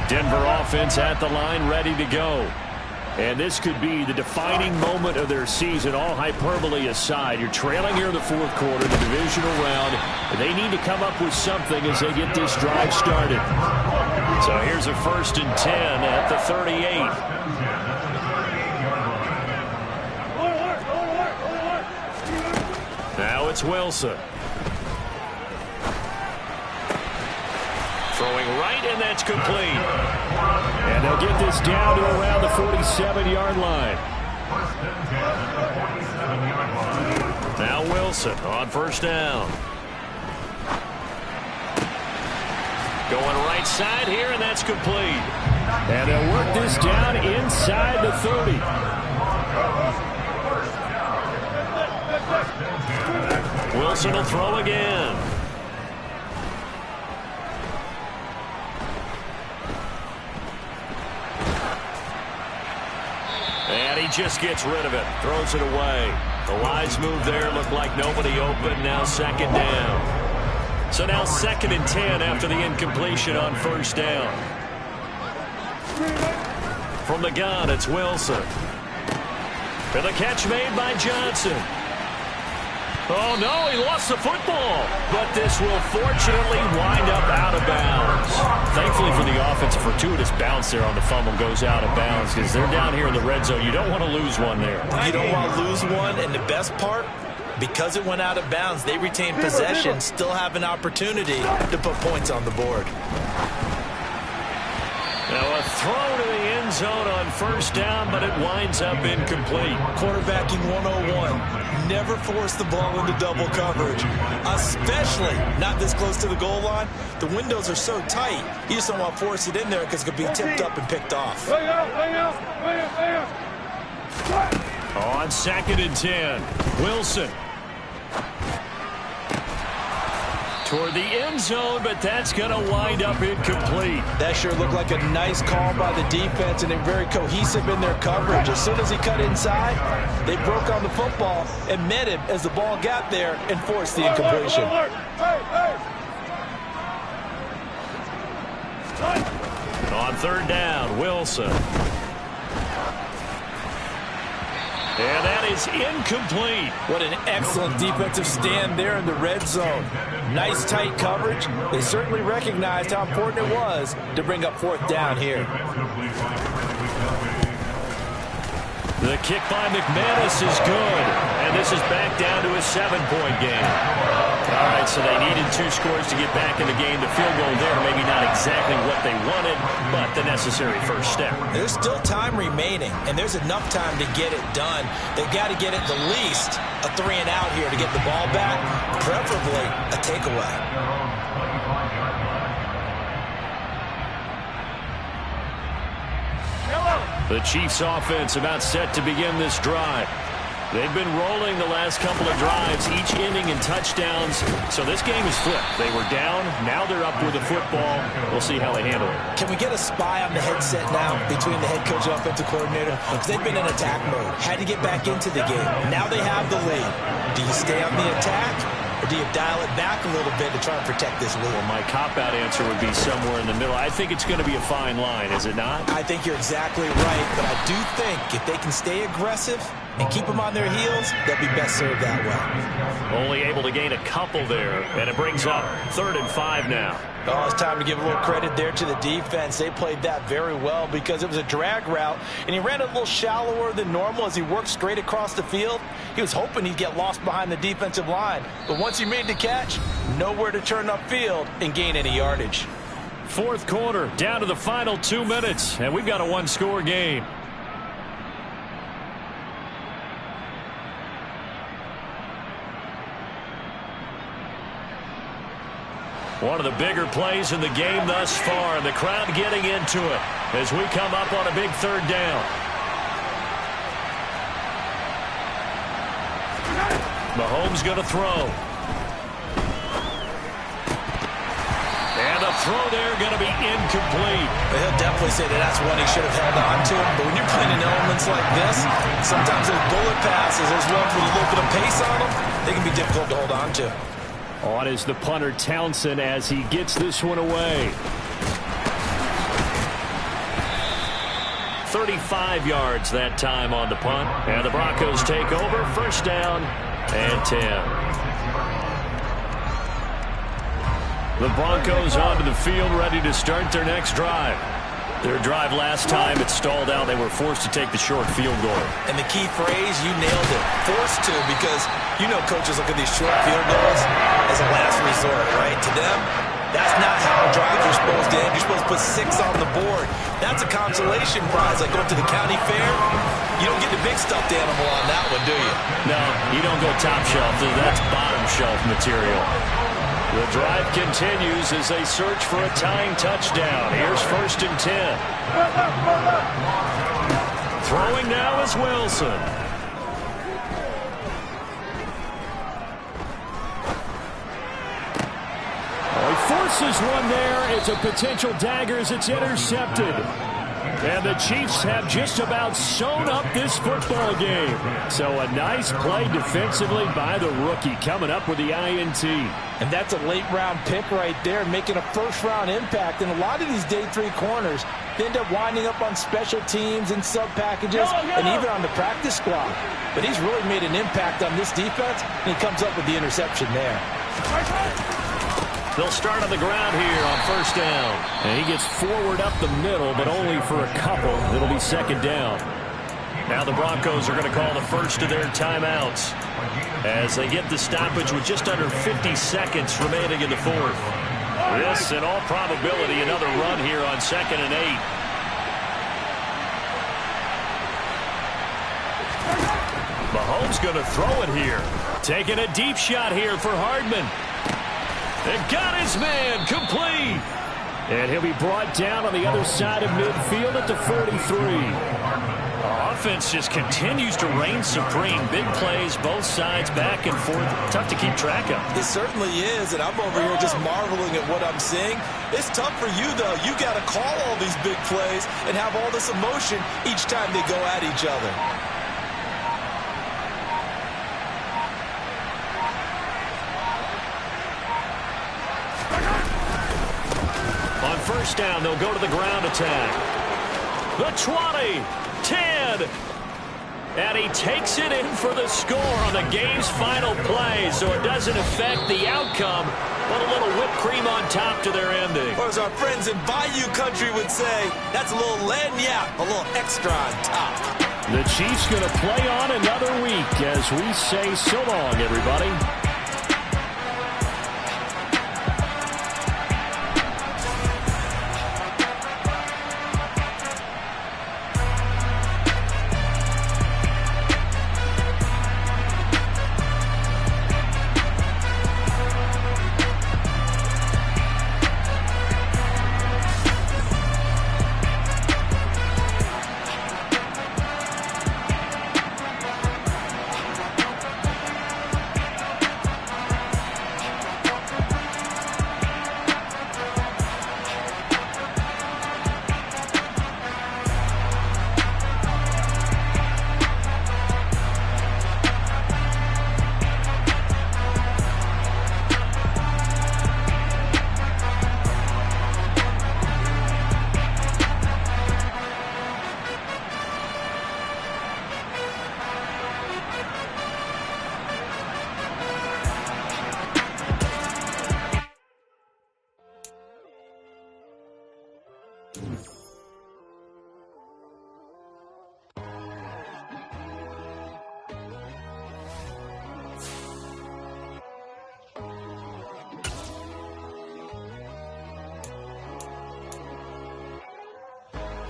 D: Denver offense at the line, ready to go. And this could be the defining moment of their season, all hyperbole aside. You're trailing here in the 4th quarter, the divisional round, and they need to come up with something as they get this drive started. So here's a 1st and 10 at the 38. Now it's Wilson. Throwing right, and that's complete. And they'll get this down to around the 47-yard line. Now Wilson on first down. Going right side here, and that's complete. And they'll work this down inside the 30. Wilson will throw again. And he just gets rid of it. Throws it away. The wise move there. Looked like nobody open. Now second down. So now 2nd and 10 after the incompletion on first down. From the gun, it's Wilson. And the catch made by Johnson. Oh, no, he lost the football. But this will fortunately wind up out of bounds. Thankfully for the offense, a fortuitous bounce there on the fumble goes out of bounds because they're down here in the red zone. You don't want to lose one there.
E: You don't want to lose one, and the best part, because it went out of bounds, they retain possession, still have an opportunity to put points on the board.
D: Now a throw to the end zone on first down, but it winds up incomplete.
E: Quarterbacking 101. Never force the ball into double coverage, especially not this close to the goal line. The windows are so tight, you just don't want to force it in there because it could be tipped up and picked off.
D: On 2nd and 10, Wilson. Toward the end zone, but that's going to wind up incomplete.
F: That sure looked like a nice call by the defense, and they're very cohesive in their coverage. As soon as he cut inside, they broke on the football and met him as the ball got there and forced the incompletion.
D: On 3rd down, Wilson. And that is incomplete.
F: What an excellent defensive stand there in the red zone. Nice tight coverage. They certainly recognized how important it was to bring up 4th down here.
D: The kick by McManus is good. And this is back down to a 7-point game. All right, so they needed 2 scores to get back in the game. The field goal there, maybe not exactly what they wanted, but the necessary first step.
E: There's still time remaining, and there's enough time to get it done. They've got to get at the least a 3-and-out here to get the ball back, preferably a takeaway.
D: The Chiefs offense about set to begin this drive. They've been rolling the last couple of drives, each ending in touchdowns. So this game is flipped. They were down. Now they're up with the football. We'll see how they handle it.
E: Can we get a spy on the headset now between the head coach and offensive coordinator? Because they've been in attack mode. Had to get back into the game. Now they have the lead. Do you stay on the attack? Or do you dial it back a little bit to try and protect this lead?
D: Well, my cop-out answer would be somewhere in the middle. I think it's going to be a fine line, is it not?
E: I think you're exactly right, but I do think if they can stay aggressive and keep them on their heels, they'll be best served that way.
D: Only able to gain a couple there, and it brings up 3rd and 5 now.
F: Oh, it's time to give a little credit there to the defense. They played that very well because it was a drag route, and he ran a little shallower than normal as he worked straight across the field. He was hoping he'd get lost behind the defensive line, but once he made the catch, nowhere to turn upfield and gain any yardage.
D: 4th quarter, down to the final 2 minutes, and we've got a 1-score game. One of the bigger plays in the game thus far, and the crowd getting into it as we come up on a big 3rd down. Mahomes going to throw. And a throw there going to be incomplete.
E: But he'll definitely say that that's one he should have held on to. But when you're playing in elements like this, sometimes those bullet passes, those ones with a little bit of pace on them, they can be difficult to hold on to.
D: On is the punter Townsend as he gets this one away. 35 yards that time on the punt. And the Broncos take over. 1st down and 10. The Broncos onto the field ready to start their next drive. Their drive last time, it stalled out. They were forced to take the short field goal.
E: And the key phrase, you nailed it, forced to, because you know coaches look at these short field goals as a last resort, right? To them, That's not how drives are supposed to end. You're supposed to put 6 on the board. That's a consolation prize, like going to the county fair. You don't get the big stuffed animal on that one, do you?
G: No, you don't go top shelf. That's bottom shelf material. The drive continues as they search for a tying touchdown. Here's 1st and 10. Throwing now is Wilson. He forces one there. It's a potential dagger as it's intercepted. And the Chiefs have just about sewn up this football game. So a nice play defensively by the rookie coming up with the INT.
F: And that's a late-round pick right there, making a first-round impact. And a lot of these day 3 corners end up winding up on special teams and sub-packages and even on the practice squad. But he's really made an impact on this defense, and he comes up with the interception there.
G: They'll start on the ground here on 1st down. And he gets forward up the middle, but only for a couple. It'll be 2nd down. Now the Broncos are going to call the first of their timeouts as they get the stoppage with just under 50 seconds remaining in the 4th. This, in all probability, another run here on 2nd and 8. Mahomes going to throw it here. Taking a deep shot here for Hardman. And got his man complete. And he'll be brought down on the other side of midfield at the 43. Our offense just continues to reign supreme. Big plays, both sides, back and forth. Tough to keep track of.
E: It certainly is, and I'm over here just marveling at what I'm seeing. It's tough for you, though. You got to call all these big plays and have all this emotion each time they go at each other.
G: On 1st down, they'll go to the ground attack. The 20, 10, and he takes it in for the score on the game's final play, so it doesn't affect the outcome, but a little whipped cream on top to their ending.
E: Or as our friends in Bayou Country would say, that's a little lagniappe, a little extra on top.
G: The Chiefs going to play on another week as we say so long, everybody.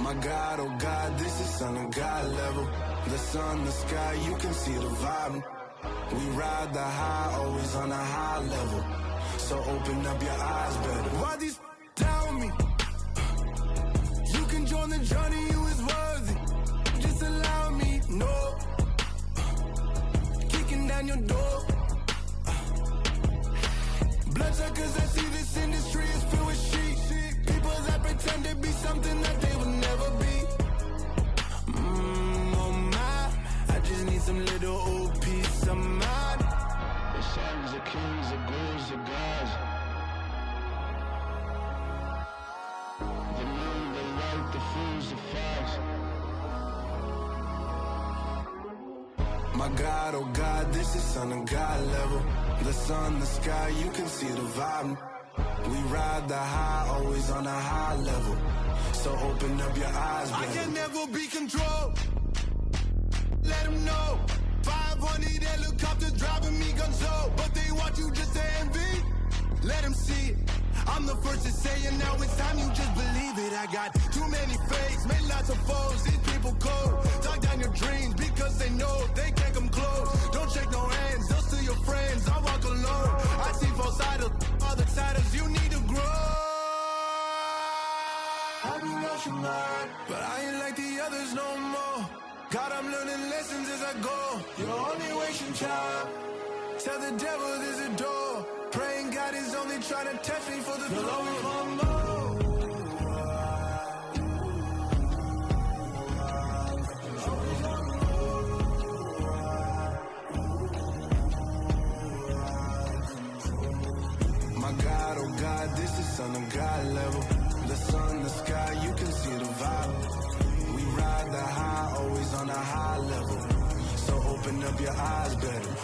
J: My God, oh God, this is Son of God level. The sun, the sky, you can see the vibe. We ride the high, always on a high level. So open up your eyes better. Why these down me? You can join the journey, you is worthy. Just allow me, no. Kicking down your door. Bloodshot cause I see this industry is filled with shit. People that pretend to be something that they will never be. Oh my, I just need some little old peace of mind. The sons of kings, the ghouls, the gods. The moon, the light, the fools, the facts. My God, oh God, this is Son of God level. The sun, the sky, you can see the vibe. We ride the high, always on a high level. So open up your eyes, baby. I can never be controlled. Let them know. 500 helicopters driving me gonzo. But they want you just to envy. Let them see it. I'm the first to say it, now it's time you just believe it. I got too many fakes, made lots of foes, these people cold. Talk down your dreams because they know they can't come close. Don't shake no hands, they'll steal your friends, I walk alone. I see false idols, other titles, you need to grow. I be rushing hard, but I ain't like the others no more. God, I'm learning lessons as I go. You're only wasting time. Tell the devil there's a door. Praying God is only trying to test me for the glory. My God, oh God, this is Son of God level. The sun, the sky, you can see the vibe. We ride the high, always on a high level. So open up your eyes better.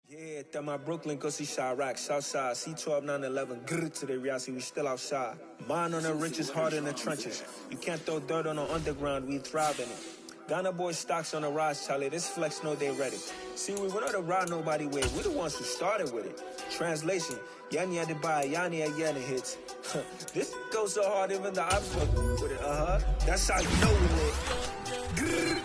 K: Yeah, that my Brooklyn, go see Chirac, Southside, C12, 911, grrr to the reality, we still outside. Mine on the riches, hard in the trenches. You can't throw dirt on the underground, we thrive in it. Ghana boys stocks on the rise, Charlie, this flex know they ready. See, we were not to ride nobody with, we the ones who started with it. Translation, Yani had to buy, Yani again hits. This goes so hard, even the ops with it, That's how you know we lit. Grrr,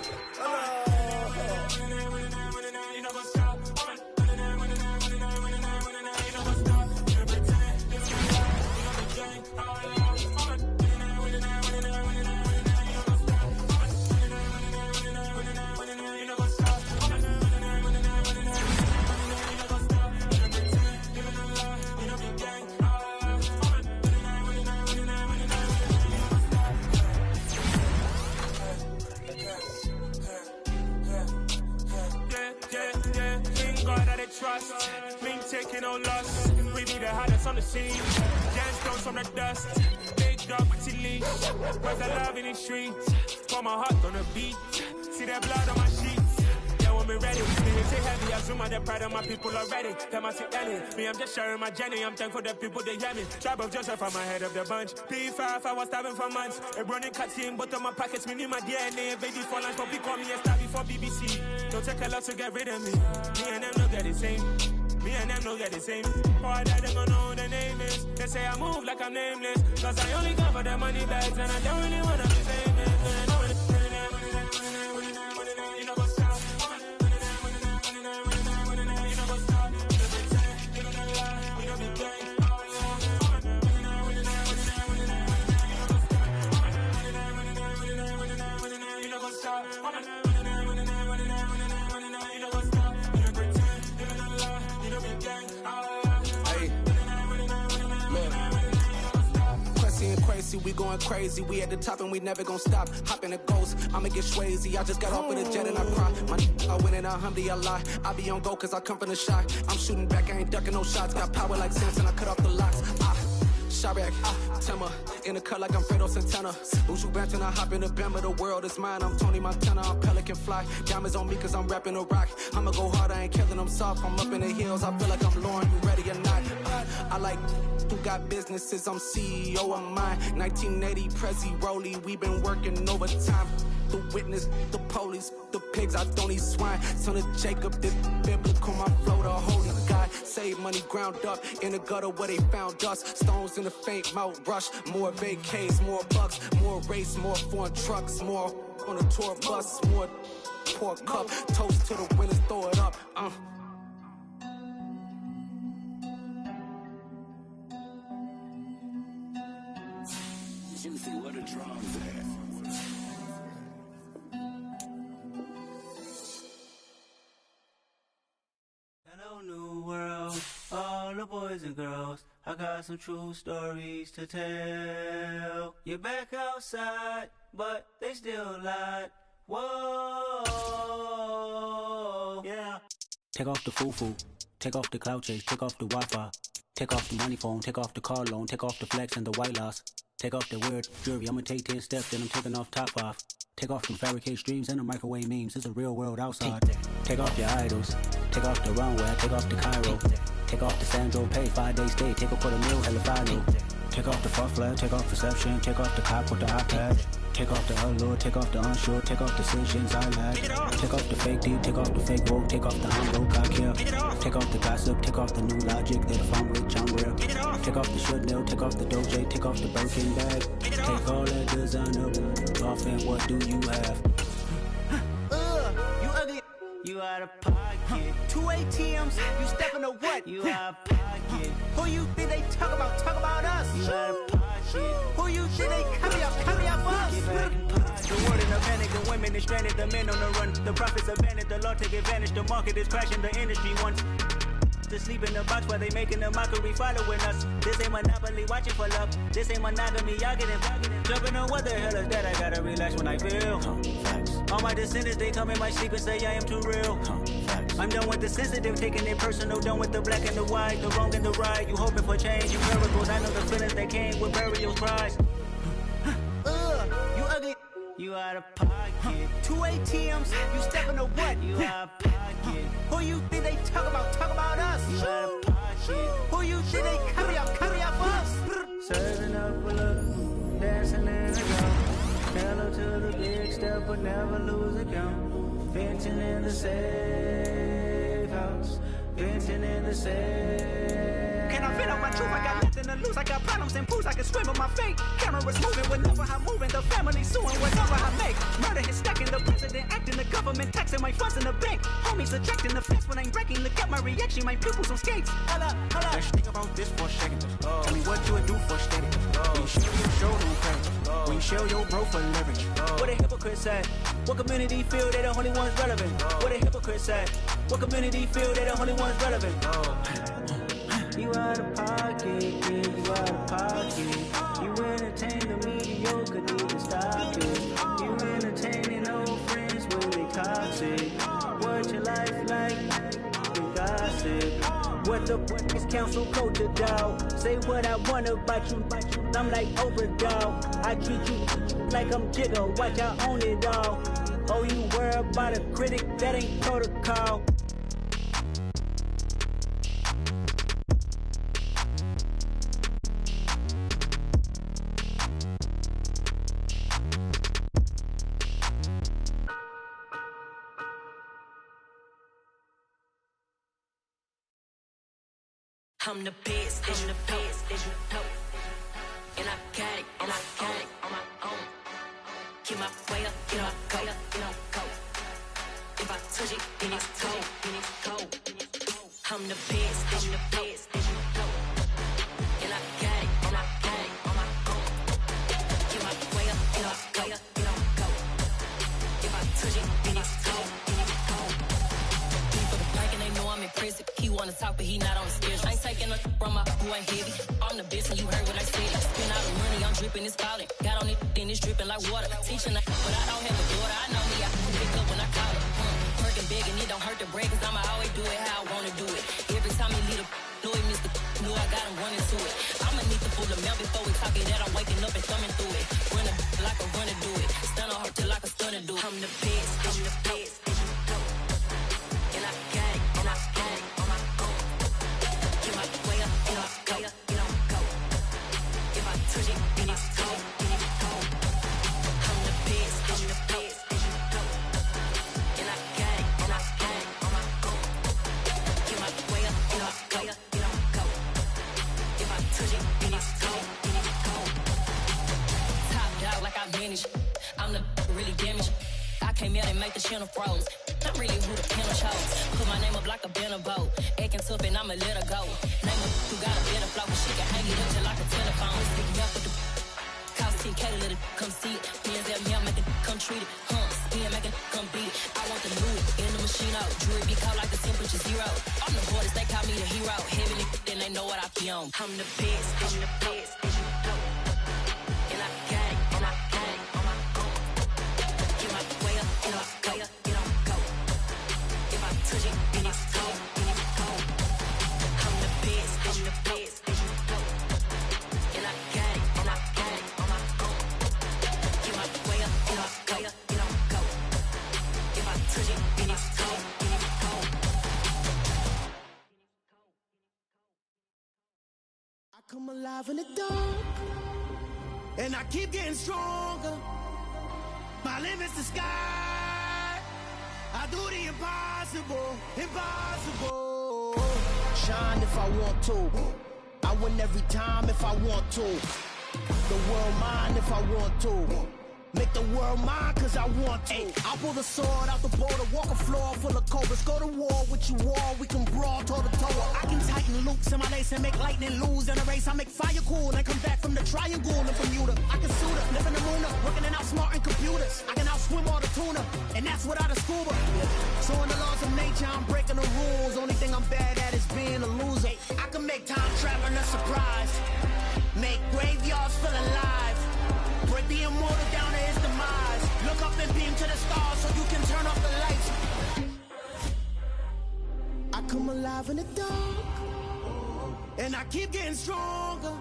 L: trust, me taking no loss. We be the hottest on the scene. Gemstones from the dust. Big dog with your leash. Where's the love in the streets? Pour my heart on the beat. See that blood on my sheets. Yeah, when we ready. Me say heavy. I zoom out the pride of my people already. Them I see Ellie. Me, I'm just sharing my journey. I'm thankful that people they hear me. Tribe of Joseph, I'm ahead of the bunch. P5, I was starving for months. A running cutscene, but on my pockets, me need my DNA. Baby for lunch, but call me a star before BBC. Don't take a lot to get rid of me. Me and them don't get the same. Me and them don't get the same. Boy, that they gon' know who the name is. They say I move like I'm nameless. Cause I only come for the money bags and I don't really wanna be famous. You know what's up? You know be gang. You know what's up?
M: We going crazy, we at the top and we never gon' stop. Hop in a ghost, I'ma get Swayze. I just got off with a jet and I cry. I win and I alhamdulillah. I be on go cause I come from the shot. I'm shooting back, I ain't ducking no shots. Got power like Samson, I cut off the locks. Chirac, Tema, in the cut like I'm Fredo Santana. Buju Banton, I hop in the Bama, the world is mine. I'm Tony Montana, I'm Pelican Fly. Diamonds on me cause I'm rapping a rock. I'ma go hard, I ain't killing them soft. I'm up in the hills, I feel like I'm Lauren, you ready or not? I like who got businesses, I'm CEO of mine. 1980, Prezi Rolly, we been working overtime. The witness, the police, the pigs, I don't eat swine. Son of Jacob, this biblical, my flow, the holy God. Save money ground up in the gutter where they found us. Stones in the faint mouth rush. More vacays, more bucks, more race, more foreign trucks, more on a tour bus, more pour cup. Toast to the winners, throw it up.
N: Juicy, what a drums at.
O: Hello, new world, all the boys and girls. I got some true stories to tell. You're back outside, but they still lied. Whoa, yeah.
P: Take off the foo-foo, take off the cloud chase, take off the Wi-Fi. Take off the money phone, take off the car loan, take off the flex and the white loss. Take off the weird jewelry, I'ma take 10 steps, then I'm taking off top off. Take off them fabricate streams and the microwave memes, it's a real world outside. Take off your idols, take off the runway, take off the Cairo. Take off the Sandro pay, 5-day stay, take a quarter meal, hella value. Take off the fuck flag, take off perception, take off the cop with the iPad. Take off the allure, take off the unsure, take off decisions I lack. Take off the fake deep, take off the fake woke, take off the I'm broke, I care. Take off the gossip, take off the new logic that if I'm rich, I'm real. Take off the Chanel, take off the Doja, take off the Birkin bag. Take all that designer off and what do you have?
O: You ugly. You out of pocket. 2 ATMs, you stepping to what? You out of pocket. Who you think they talk about? Talk about us. You out of pocket. Who you think they copy up us? The word in the panic, the women is stranded, the men on the run. The profits abandoned, the law take advantage, the market is crashing, the industry wants to sleep in the box while they making a mockery following us. This ain't Monopoly, watching for love. This ain't monogamy, y'all getting jumping on what the hell is that? I gotta relax when I feel. All my descendants, they come in my sleep and say I am too real. I'm done with the sensitive, taking it personal. Done with the black and the white, the wrong and the right. You hoping for change, you miracles. I know the feelings that came with burial cries. You ugly. You out of pocket. 2 ATMs, you stepping to what? You out of pocket. Who you think they talk about? Talk about us. You out of pocket. Who you think they copy up us? Serving up a look, dancing in the ground. Hello to the big step, but never lose a count. Venting in the safe house. Venting in the safe. Can I fit up my truth? I got nothing to lose. I got problems and pools. I can swim with my fate. Cameras moving whenever I'm moving. The family suing whatever I make. Murder is stacking. The president acting. The government taxing my funds in the bank. Homies ejecting the fence when I'm breaking. Look at my reaction. My pupils on skates. Hold up.
M: Let's think about this for a second. Tell me what you would do for steady. When you show your shoulder credit. When you show your bro for leverage.
O: What a hypocrite said. What community feel they the only ones relevant? What a hypocrite said. What community feel they the only ones relevant? You out of pocket, yeah, you out of pocket. You entertain the mediocre, need to stop it. You entertaining old friends when they toxic. What your life like? You gossip. What the is council culture, dog? Say what I want about you, I'm like Oprah, dog. I treat you like I'm Jigga, watch I own it all. Oh, you worry about a critic, that ain't protocol.
Q: I'm the best, I'm the best, and I got it, on my own. Get my way up, get my go. If I touch it, then it's cold, I'm the best, and I got it, on my own. Get my way up, get my go. If I touch it, then it's cold. People like and they know I'm impressive. He wanna talk, but he not on the schedule. I ain't taking no from my boy heavy. I'm the best, and you heard what I said. Spend all the money, I'm dripping, it's falling. Got on it, then it's dripping like water. Teaching but I don't have a daughter. I know me, I can pick up when I call her. Working big, and it don't hurt to break, cause I'ma always do it how I wanna do it. Every time he lead a know he missed the know I got him running to it. I'ma need to pull the mail before we talk it that I'm waking up and thumbing through it. Run a like a runner do it. Stun on her till like a stunner do it. I'm the best, I'm the best. And I got it, on my own. Get my way up, get my go. If I touch it, then it's cold. I'm the best, I'm the best. And I got it, on my own. Get my way up, get my go. If I touch it, then it's cold. Top dog like I vanished. I'm the really damaged. I came out and make the channel froze. I'm really who the piano chose. Put my name up like a banner boat. Acting tough and I'ma let her go. Name her who got a better flow. She can hang it up just like a telephone. Stick me up with the cost 10K to let it come see it. Hands at me, I make it come treat it. Spin, make it come beat it. I want the new in the machine out. Jewelry be cold like the temperature 0. I'm the boys, they call me the hero. Heavy nigga, then they know what I be on. I'm the best, I'm the best. And I got it, on my own. Get my way up, get my go. If I touch it, then it's cold. I'm the best, I'm the best. And I got it, on my own. Get my way up, get my go. If I touch it, then it's cold.
R: come alive in the dark, and I keep getting stronger. My limit's the sky. I do the impossible, impossible. Shine if I want to. I win every time if I want to. The world mine if I want to. Make the world mine cause I want to. I'll pull the sword out the border, walk a floor full of cobras. Go to war with you all, we can brawl toe to toe. I can tighten loops in my lace and make lightning lose in a race. I make fire cool and come back from the triangle in Bermuda. I can suit up, live in the moon up, working and outsmarting computers. I can outswim all the tuna, and that's without a scuba. So in the laws of nature, I'm breaking the rules. Only thing I'm bad at is being a loser. I can make time traveling a surprise, make graveyards feel alive, break the immortal down to his demise. Look up and beam to the stars so you can turn off the lights. I come alive in the dark, and I keep getting stronger.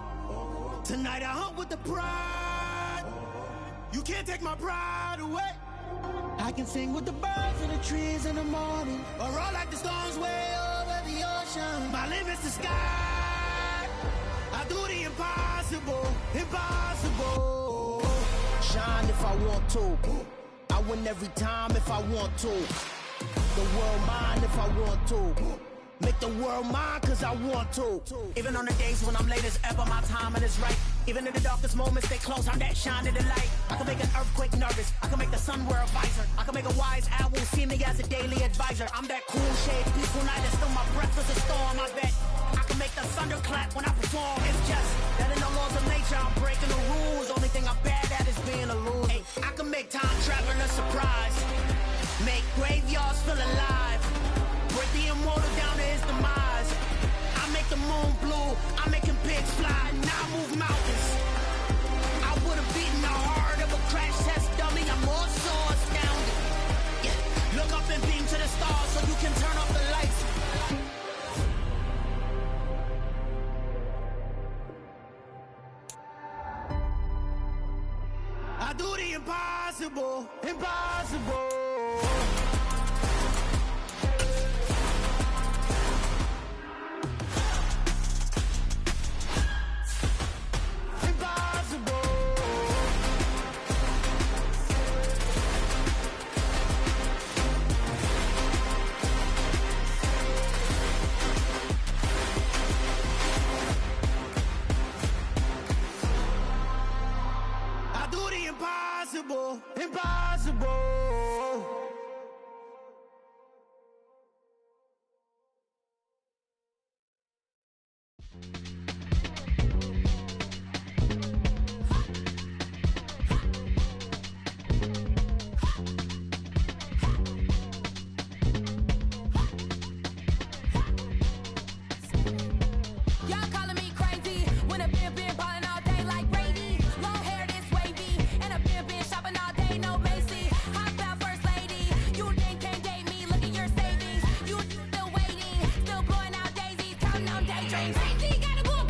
R: Tonight I hunt with the pride. You can't take my pride away. I can sing with the birds and the trees in the morning, or roll like the storms way over the ocean. My limit's the sky. I do the impossible, impossible. Shine if I want to. I win every time if I want to. The world mine if I want to. Make the world mine cause I want to. Even on the days when I'm late as ever, my timing is right. Even in the darkest moments, stay close, I'm that shine in the light. I can make an earthquake nervous, I can make the sun wear a visor. I can make a wise owl see me as a daily advisor. I'm that cool shade, peaceful night, and still my breath is a storm. I bet I can make the thunder clap when I perform. It's just that in the laws of nature, I'm breaking the rules. Only thing I'm bad at is being a loser. I can make time traveling a surprise, make graveyards feel alive, break the immortal down to his demise. I make the moon blue, I'm making pigs fly, now I move mountains. I would've beaten the heart of a crash test dummy, I'm more so astounded. Yeah. Look up and beam to the stars so you can turn off the lights. I do the impossible, impossible. Impossible, impossible.
S: Y'all calling me crazy when a been ballin' all day like Brady. Long hair this wavy, and a been shopping all day, no Macy. Hot about first lady, you then can't date me. Look at your savings, you still waiting, still blowing out daisies, counting on daydreams. Crazy, got a boy.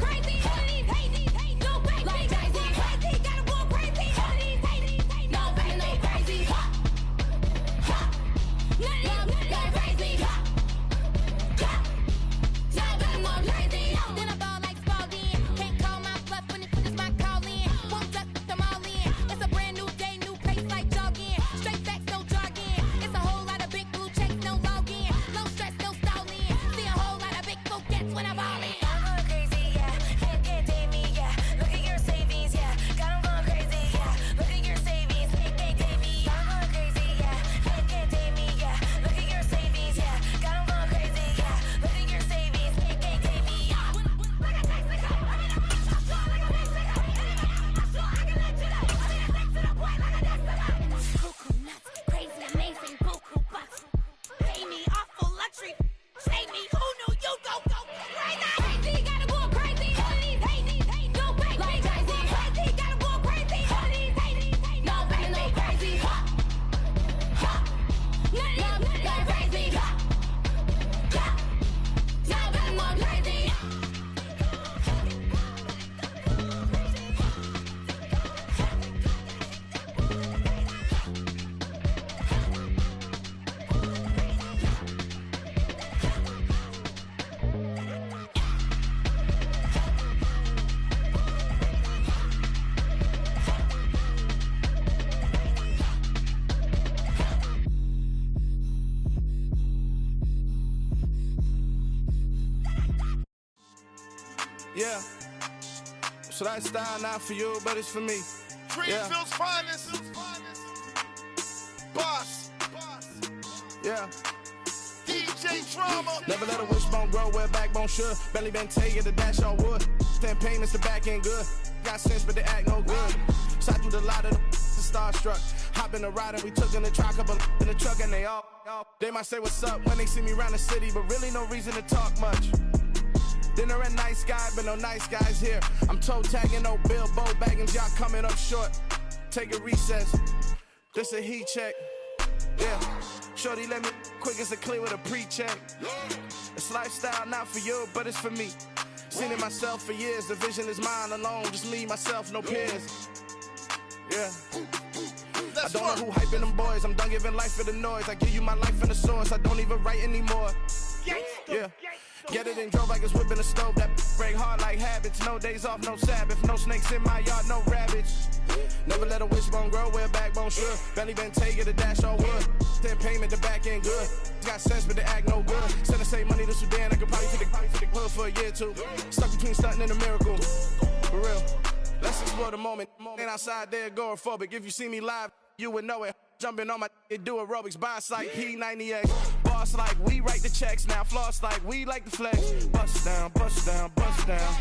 C: Yeah. So that style not for you, but it's for me.
T: Greenfield's finest. Boss.
C: Yeah.
T: DJ Drama.
C: Never let a wishbone grow where backbone should. Belly been taking the dash all wood. 10 payments, the back end good. Got sense, but they act no good. Shot through the lot of the starstruck. Hop in the ride and we took in the truck, couple in the truck, and they might say what's up when they see me around the city, but really no reason to talk much. Dinner and nice guy, but no nice guys here. I'm toe tagging, no Bilbo baggins, y'all coming up short. Take a recess. This a heat check. Yeah. Shorty let me quick as a clear with a pre-check. It's lifestyle not for you, but it's for me. Seen it myself for years. The vision is mine alone. Just me, myself, no peers. Yeah. I don't know who hyping them boys. I'm done giving life for the noise. I give you my life in the source. I don't even write anymore. Yeah. Get it and drove like it's whipping a stove. That break hard like habits. No days off, no Sabbath. No snakes in my yard, no rabbits. Never let a wishbone grow where backbone should. Belly been taking the dash all wood. 10 payment, the back end good. Got sense, but they act no good. Send the same money to Sudan. I could probably take the hood for a year or two. Stuck between stunting and a miracle. For real. Let's explore the moment. Ain't outside there agoraphobic. If you see me live, you would know it. Jumping on my do aerobics. Boss like P90X. Boss like we write the checks now. Floss like we like the flex. Bust down, bust down, bust down.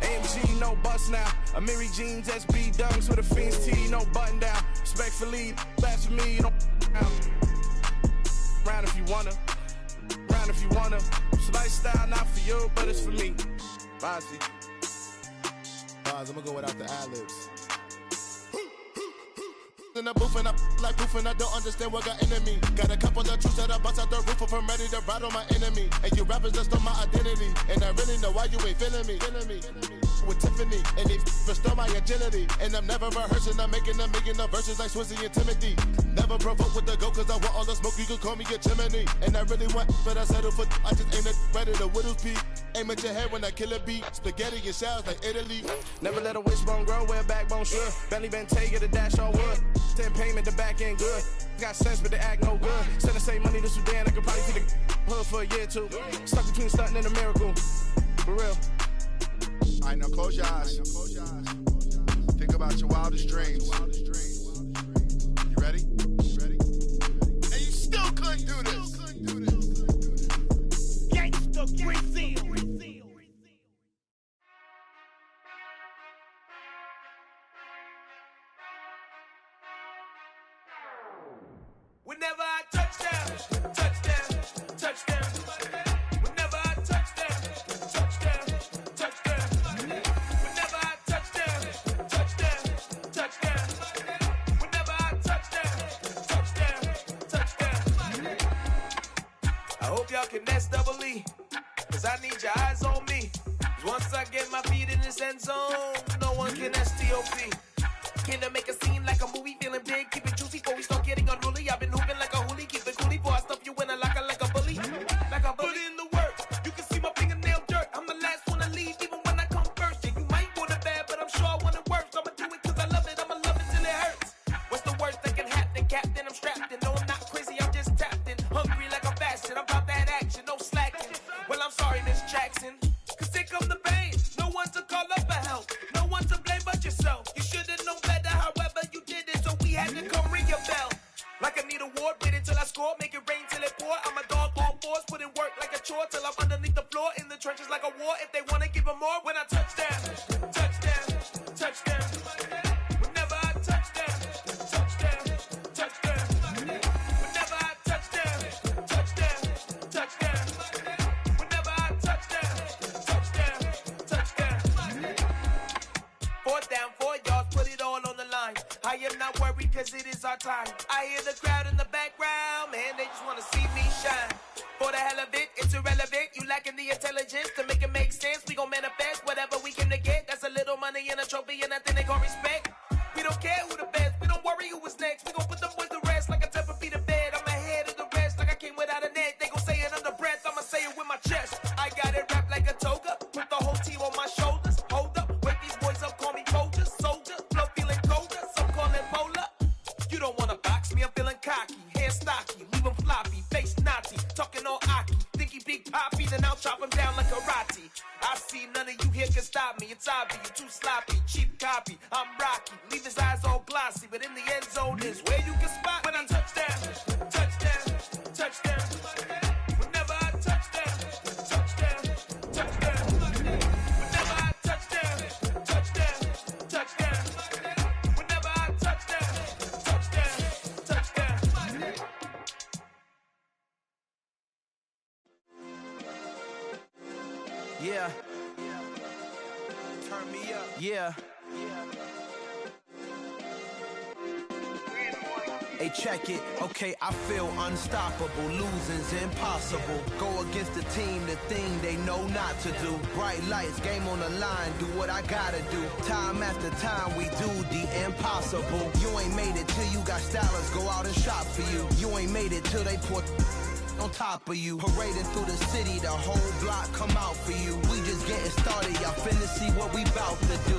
C: AMG, no bust now. Amiri jeans, SB dunks with a Fiends T, no button down. Respectfully, best for me, you don't round if you wanna. Round if you wanna. It's lifestyle not for you, but it's for me. Bozzy.
T: I'm gonna go without the ad-libs. In the booth and I like proof and I don't understand what got into me. Got a couple of truths that I bust out the roof if I'm ready to battle my enemy. And you rappers just stole my identity. And I really know why you ain't feeling me. With Tiffany, and they restore my agility. And I'm never rehearsing, I'm making a million of verses like Swizzy and Timothy. Never provoke with the go, cause I want all the smoke, you can call me a chimney. And I really want, but I settle for, I just ain't ready to Whittles Peak. Aim at your head when I kill a beat. Spaghetti and shells like Italy.
C: Never let a wishbone grow where backbone should. Belly been taking the dash all wood. 10 payment, the back end good. Got sense, but they act no good. Send the same money to Sudan, I could probably take the hood for a year or two. Stuck between stunting and a miracle. For real.
T: Alright, now close your eyes. Think about your wildest dreams. You ready? And you still couldn't do this.
R: Gangsta Brazil.
A: Whenever I touchdown, touchdown, touchdown. Whenever I touchdown, touchdown, touchdown. Whenever I touchdown, touchdown, touchdown. Whenever I touchdown, touchdown, touchdown. I hope y'all can nest double E, cause I need your eyes on me. Once I get my feet in this end zone, no one can STOP. Can I make a scene like a movie, feeling big, keep it juicy before we start getting unruly. I've been hooping like a hoolie, keep it coolie before I stuff you in a locker like a bully. Like a bully. Put in the work, you can see my fingernail dirt. I'm the last one to leave, even when I come first. Yeah, you might want it bad, but I'm sure I want it worse. I'ma do it cause I love it, I'ma love it till it hurts. What's the worst that can happen, Captain? I'm strapped in, no I'm not crazy, I'm just tapped in. Hungry like I'm fasting, I'm about that action, no slacking. Well, I'm sorry, Miss Jackson, cause here come the pain. No one to call up for help, no one to blame but yourself. You should've known better, however you did it, so we had to come ring your bell. Like I need a ward, wait until I score, make it rain till it pour. I'm a dog on fours, put in work like a chore till I'm underneath the floor, in the trenches like a war. If they wanna give them more, when I touchdown, touchdown, touchdown. Whenever I touchdown, touchdown, touchdown. Whenever I touchdown, touchdown, touchdown. Whenever I touchdown, touchdown, touchdown. 4th down, 4 yards, put it all on the line. I am not worried cause it is our time. I hear the crowd in the background, man, they just wanna see me shine. For the hell of it, it's irrelevant. You lacking the intelligence to make it make sense. We gon' manifest whatever we came to get. That's a little money and a trophy and nothing they gon' respect. We don't care who the best, we don't worry who was next. We gon' put them boys to rest like a 10 feet of bed. I'm ahead of the rest like I came without a net. They gon' say it under breath, I'ma say it with my chest. I got it wrapped like a toga, put the whole team on my shoulders. Hold up, wake these boys up, call me Folger, soldier, flow feeling colder, some call it polar. You don't wanna box me, I'm feeling cocky, hair stocky, leave him floppy, face naughty, talking all aki. Think he big poppy, then I'll chop him down like karate. I see none of you here cause
R: posse, but in the end zone is where you can spot when I touch down, touchdown, touchdown. Whenever I touch down, touchdown, touchdown. Whenever I touch down, touchdown, touchdown. Whenever I touch down, touchdown, touchdown. Yeah. Turn me up. Yeah. Hey, check it. Okay, I feel unstoppable. Losing's impossible. Go against the team, the thing they know not to do. Bright lights, game on the line. Do what I gotta do. Time after time, we do the impossible. You ain't made it till you got stylers go out and shop for you. You ain't made it till they put on top of you. Parading through the city, the whole block come out for you. We just getting started, y'all finna see what we bout to do.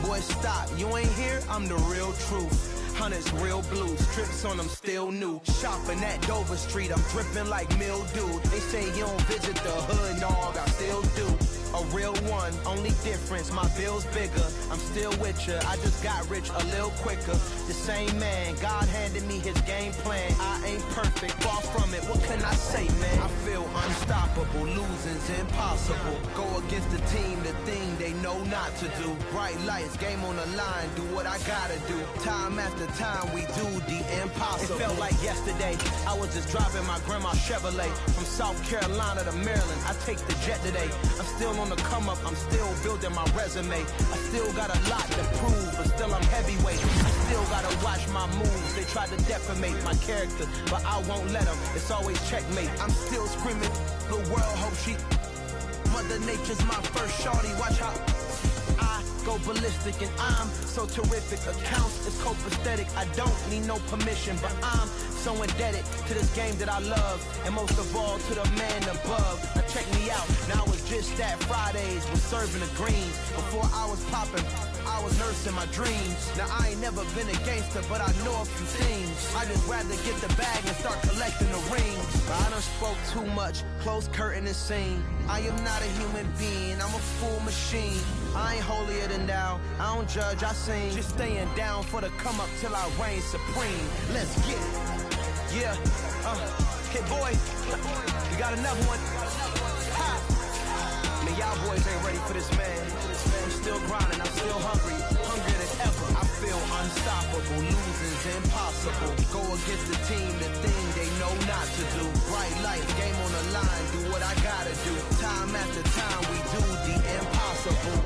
R: Boy, stop, you ain't here, I'm the real truth. Hunters, real blue, strips on them still new. Shopping at Dover Street, I'm dripping like mildew. They say you don't visit the hood, dog, I still do. A real one, only difference, my bill's bigger. I'm still with ya, I just got rich a little quicker. The same man, God handed me his game plan. I ain't perfect, far from it, what can I say, man? I feel unstoppable, losing's impossible. Go against the team, the thing they know not to do. Bright lights, game on the line, do what I gotta do. Time after time, we do the impossible. It felt like yesterday, I was just driving my grandma's Chevrolet. From South Carolina to Maryland, I take the jet today. I'm still on the come up, I'm still building my resume. I still got a lot to prove, but still I'm heavyweight. I still gotta watch my moves. They tried to defamate my character, but I won't let them. It's always checkmate. I'm still screaming, the world hope she. Mother Nature's my first shorty. Watch how I go ballistic, and I'm so terrific. Accounts is copacetic. I don't need no permission, but I'm so indebted to this game that I love, and most of all to the man above. Now check me out, now it's just that Fridays was serving the greens. Before I was popping, I was nursing my dreams. Now I ain't never been a gangster, but I know a few things. I just rather get the bag and start collecting the rings. But I done spoke too much, close curtain and scene. I am not a human being, I'm a full machine. I ain't holier than thou, I don't judge, I sing. Just staying down for the come up till I reign supreme. Let's get it. Yeah, hey boy, you got another one. Ha! Man, y'all boys ain't ready for this, man. I'm still grinding, I'm still hungry, hungrier than ever. I feel unstoppable, losing's impossible. Go against the team, the thing they know not to do. Bright light, game on the line, do what I gotta do. Time after time, we do the impossible.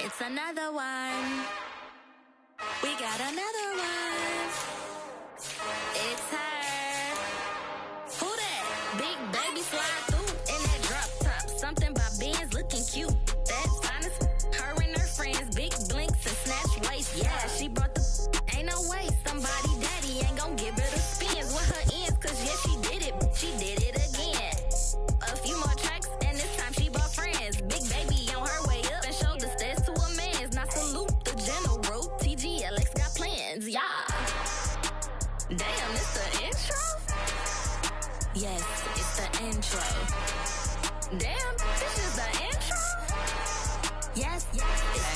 S: It's another one. We got another one. It's her. Who that? Big baby slide through in that drop top. Something about Benz looking cute. That's honest. Her and her friends, big blinks and snatch waist. Yeah, she brought the. Ain't no way somebody daddy ain't gon' give her the spins with her ends. Cause yeah, she did it. She did it again. A few more tracks and this time she brought friends. Big baby on her way up and showed the stairs to a man's. Now salute the general. TGLX got plans, yeah. Damn, it's the intro? Yes, it's the intro. Damn, this is the intro? Yes, it's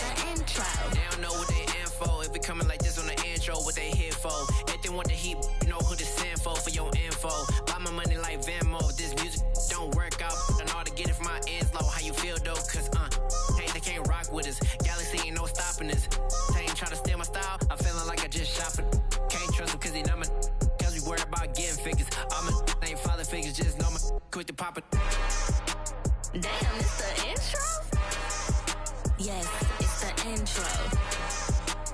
S: the intro.
U: They don't know what they in for. If it coming like this on the intro, what they here for? If they want the heat, you know who to send for your info. Buy my money like Venmo. This music don't work out. I know how to get it from my ends low. How you feel though? Cause hey, they can't rock with us. Galaxy ain't no stopping us. They ain't try to steal my style. I'm feeling like I just shopping. Can't trust him cause he know my. Cause we worried about getting figures. All my ain't father figures. Just know my quick to pop it.
S: Damn, it's the intro? Yes, it's the intro.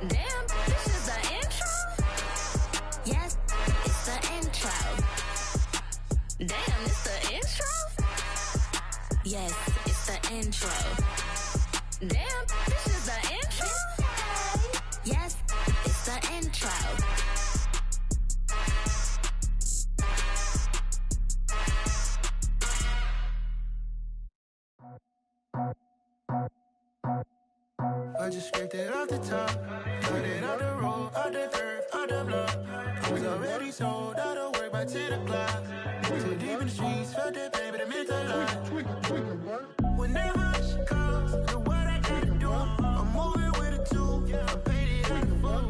S: Damn, this is the intro? Yes, it's the intro. Damn, it's the intro? Yes, it's the intro. Damn, this is the intro? Yes, it's the intro.
J: I just scraped it off the top.
R: Cut it out the road, out the dirt, out the blood. I was already sold out of work by 10 o'clock. Too deep in the streets, felt that baby, the mental lie. Whenever she calls, do what I gotta do. I'm moving with a two. I paid it out the full.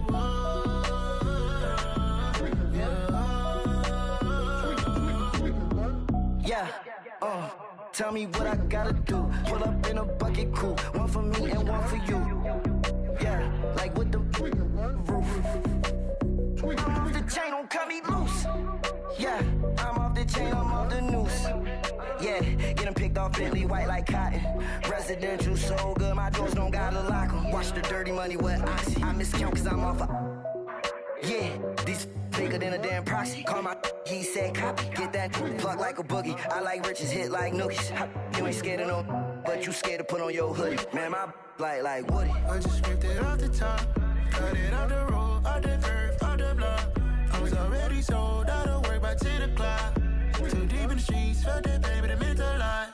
B: Yeah, tell me what I gotta do. Pull up in a bucket crew, one for me and one for you. Yeah, like with the roof. I'm off the chain, don't cut me loose. Yeah, I'm off the chain, I'm off the noose. Yeah, getting picked off Bentley white like cotton. Residential so good, my doors don't gotta lock 'em. Watch the dirty money with oxy. I miscount cause I'm off yeah, these bigger than a damn proxy. Call my he said copy. Get that plug like a boogie. I like riches, hit like nookies. You ain't scared of no, but you scared to put on your hoodie. Man, my like Woody.
R: I just scraped it off the top. Cut it out the road, out the dirt, out the block. I was already sold out of work by 10 o'clock. Too deep in the streets, felt that baby, the mental lie.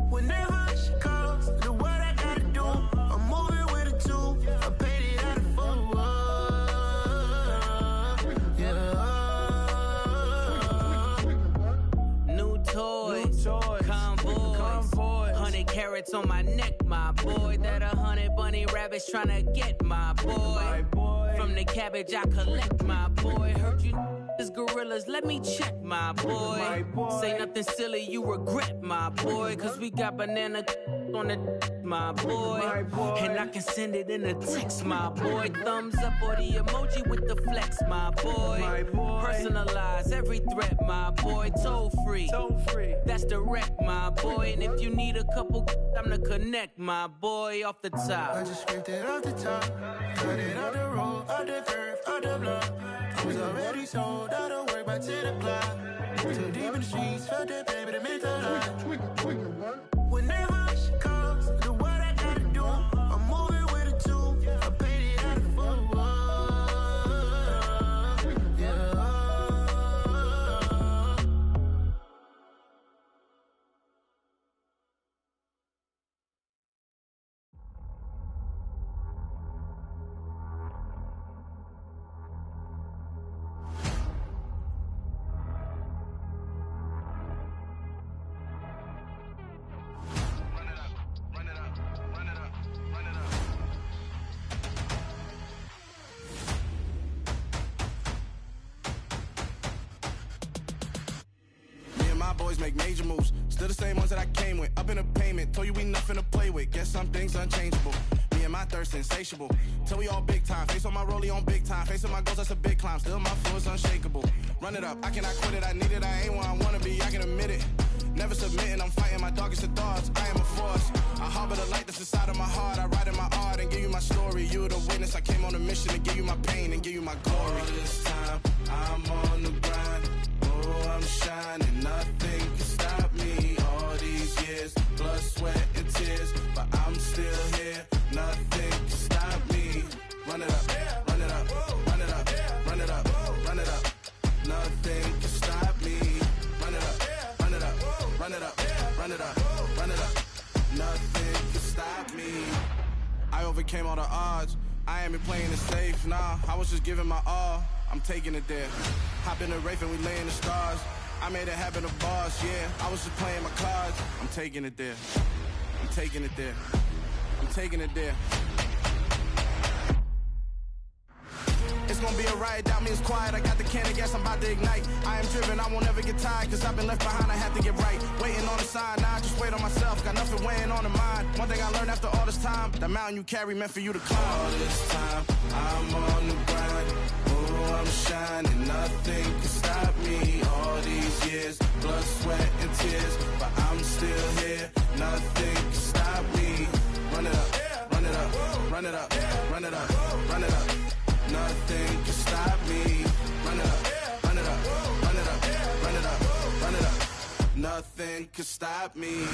R: Whenever she calls, do what I gotta do. I'm moving with a two. I paid it out of full.
V: New toys, convoys, 100 carats on my neck, my boy. That 100 bunny rabbits tryna get my boy. From the cabbage I collect, my boy. Heard you is gorillas, let me check, my boy. Say nothing silly, you regret, my boy. Cause we got banana on the my boy. And I can send it in a text, my boy. Thumbs up or the emoji with the flex, my boy. Personalize every threat, my boy. Toll free, that's direct, my boy. And if you need a couple, I'm the connect, my boy. Off the top,
R: I just scraped it off the top. Cut it out the road, out the dirt, out the block. I was already sold out of work by 10 o'clock. Too deep in the streets, felt that baby, the mental lie. Whenever she calls, do what I gotta do. I'm moving with a two. I paid it out of full.
C: Boys make major moves, still the same ones that I came with. Up in a payment, told you we nothing to play with. Guess some things unchangeable. Me and my thirst insatiable. Till we all big time. Face on my rollie on big time. Facing my goals, that's a big climb. Still my flow is unshakable. Run it up, I cannot quit it. I need it, I ain't where I wanna be. I can admit it. Never submitting, I'm fighting my darkest of thoughts. I am a force. I harbor the light that's inside of my heart. I write in my art and give you my story. You the witness. I came on a mission to give you my pain and give you my glory. All this time, I'm on the grind. Oh, I'm shining. Nothing can stop me. All these years, blood, sweat, and tears. But I'm still here. Nothing can stop me. Run it up, run it up, run it up, run it up, run it up. Nothing can stop me. Run it up, run it up, run it up, run it up, run it up. Nothing can stop me. I overcame all the odds. I ain't been playing it safe, nah. I was just giving my all. I'm taking it there. Hop in the Wraith and we lay in the stars. I made it happen to boss, yeah. I was just playing my cards. I'm taking it there. I'm taking it there. I'm taking it there. It's gonna be a riot, doubt me it's quiet. I got the can of gas, I'm about to ignite. I am driven, I won't ever get tired, cause I've been left behind, I have to get right. Waiting on the sign, now I just wait on myself. Got nothing weighing on the mind. One thing I learned after all this time, the mountain you carry meant for you to climb. All this time, I'm on the grind. Oh, I'm shining, nothing can stop me. All these years, blood, sweat, and tears. But I'm still here, nothing can stop me. Run it up, run it up, run it up, run it up, run it up. Nothing can stop me. Run it up, run it up, run it up, run it up, run it up. Nothing can stop me.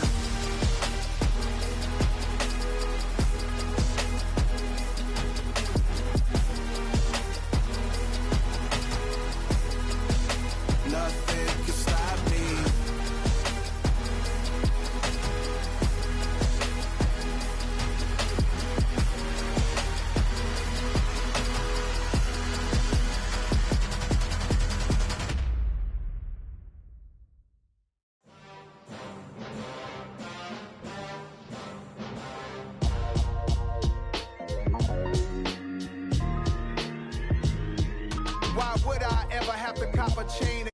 C: Nothing can stop me.
T: off a chain.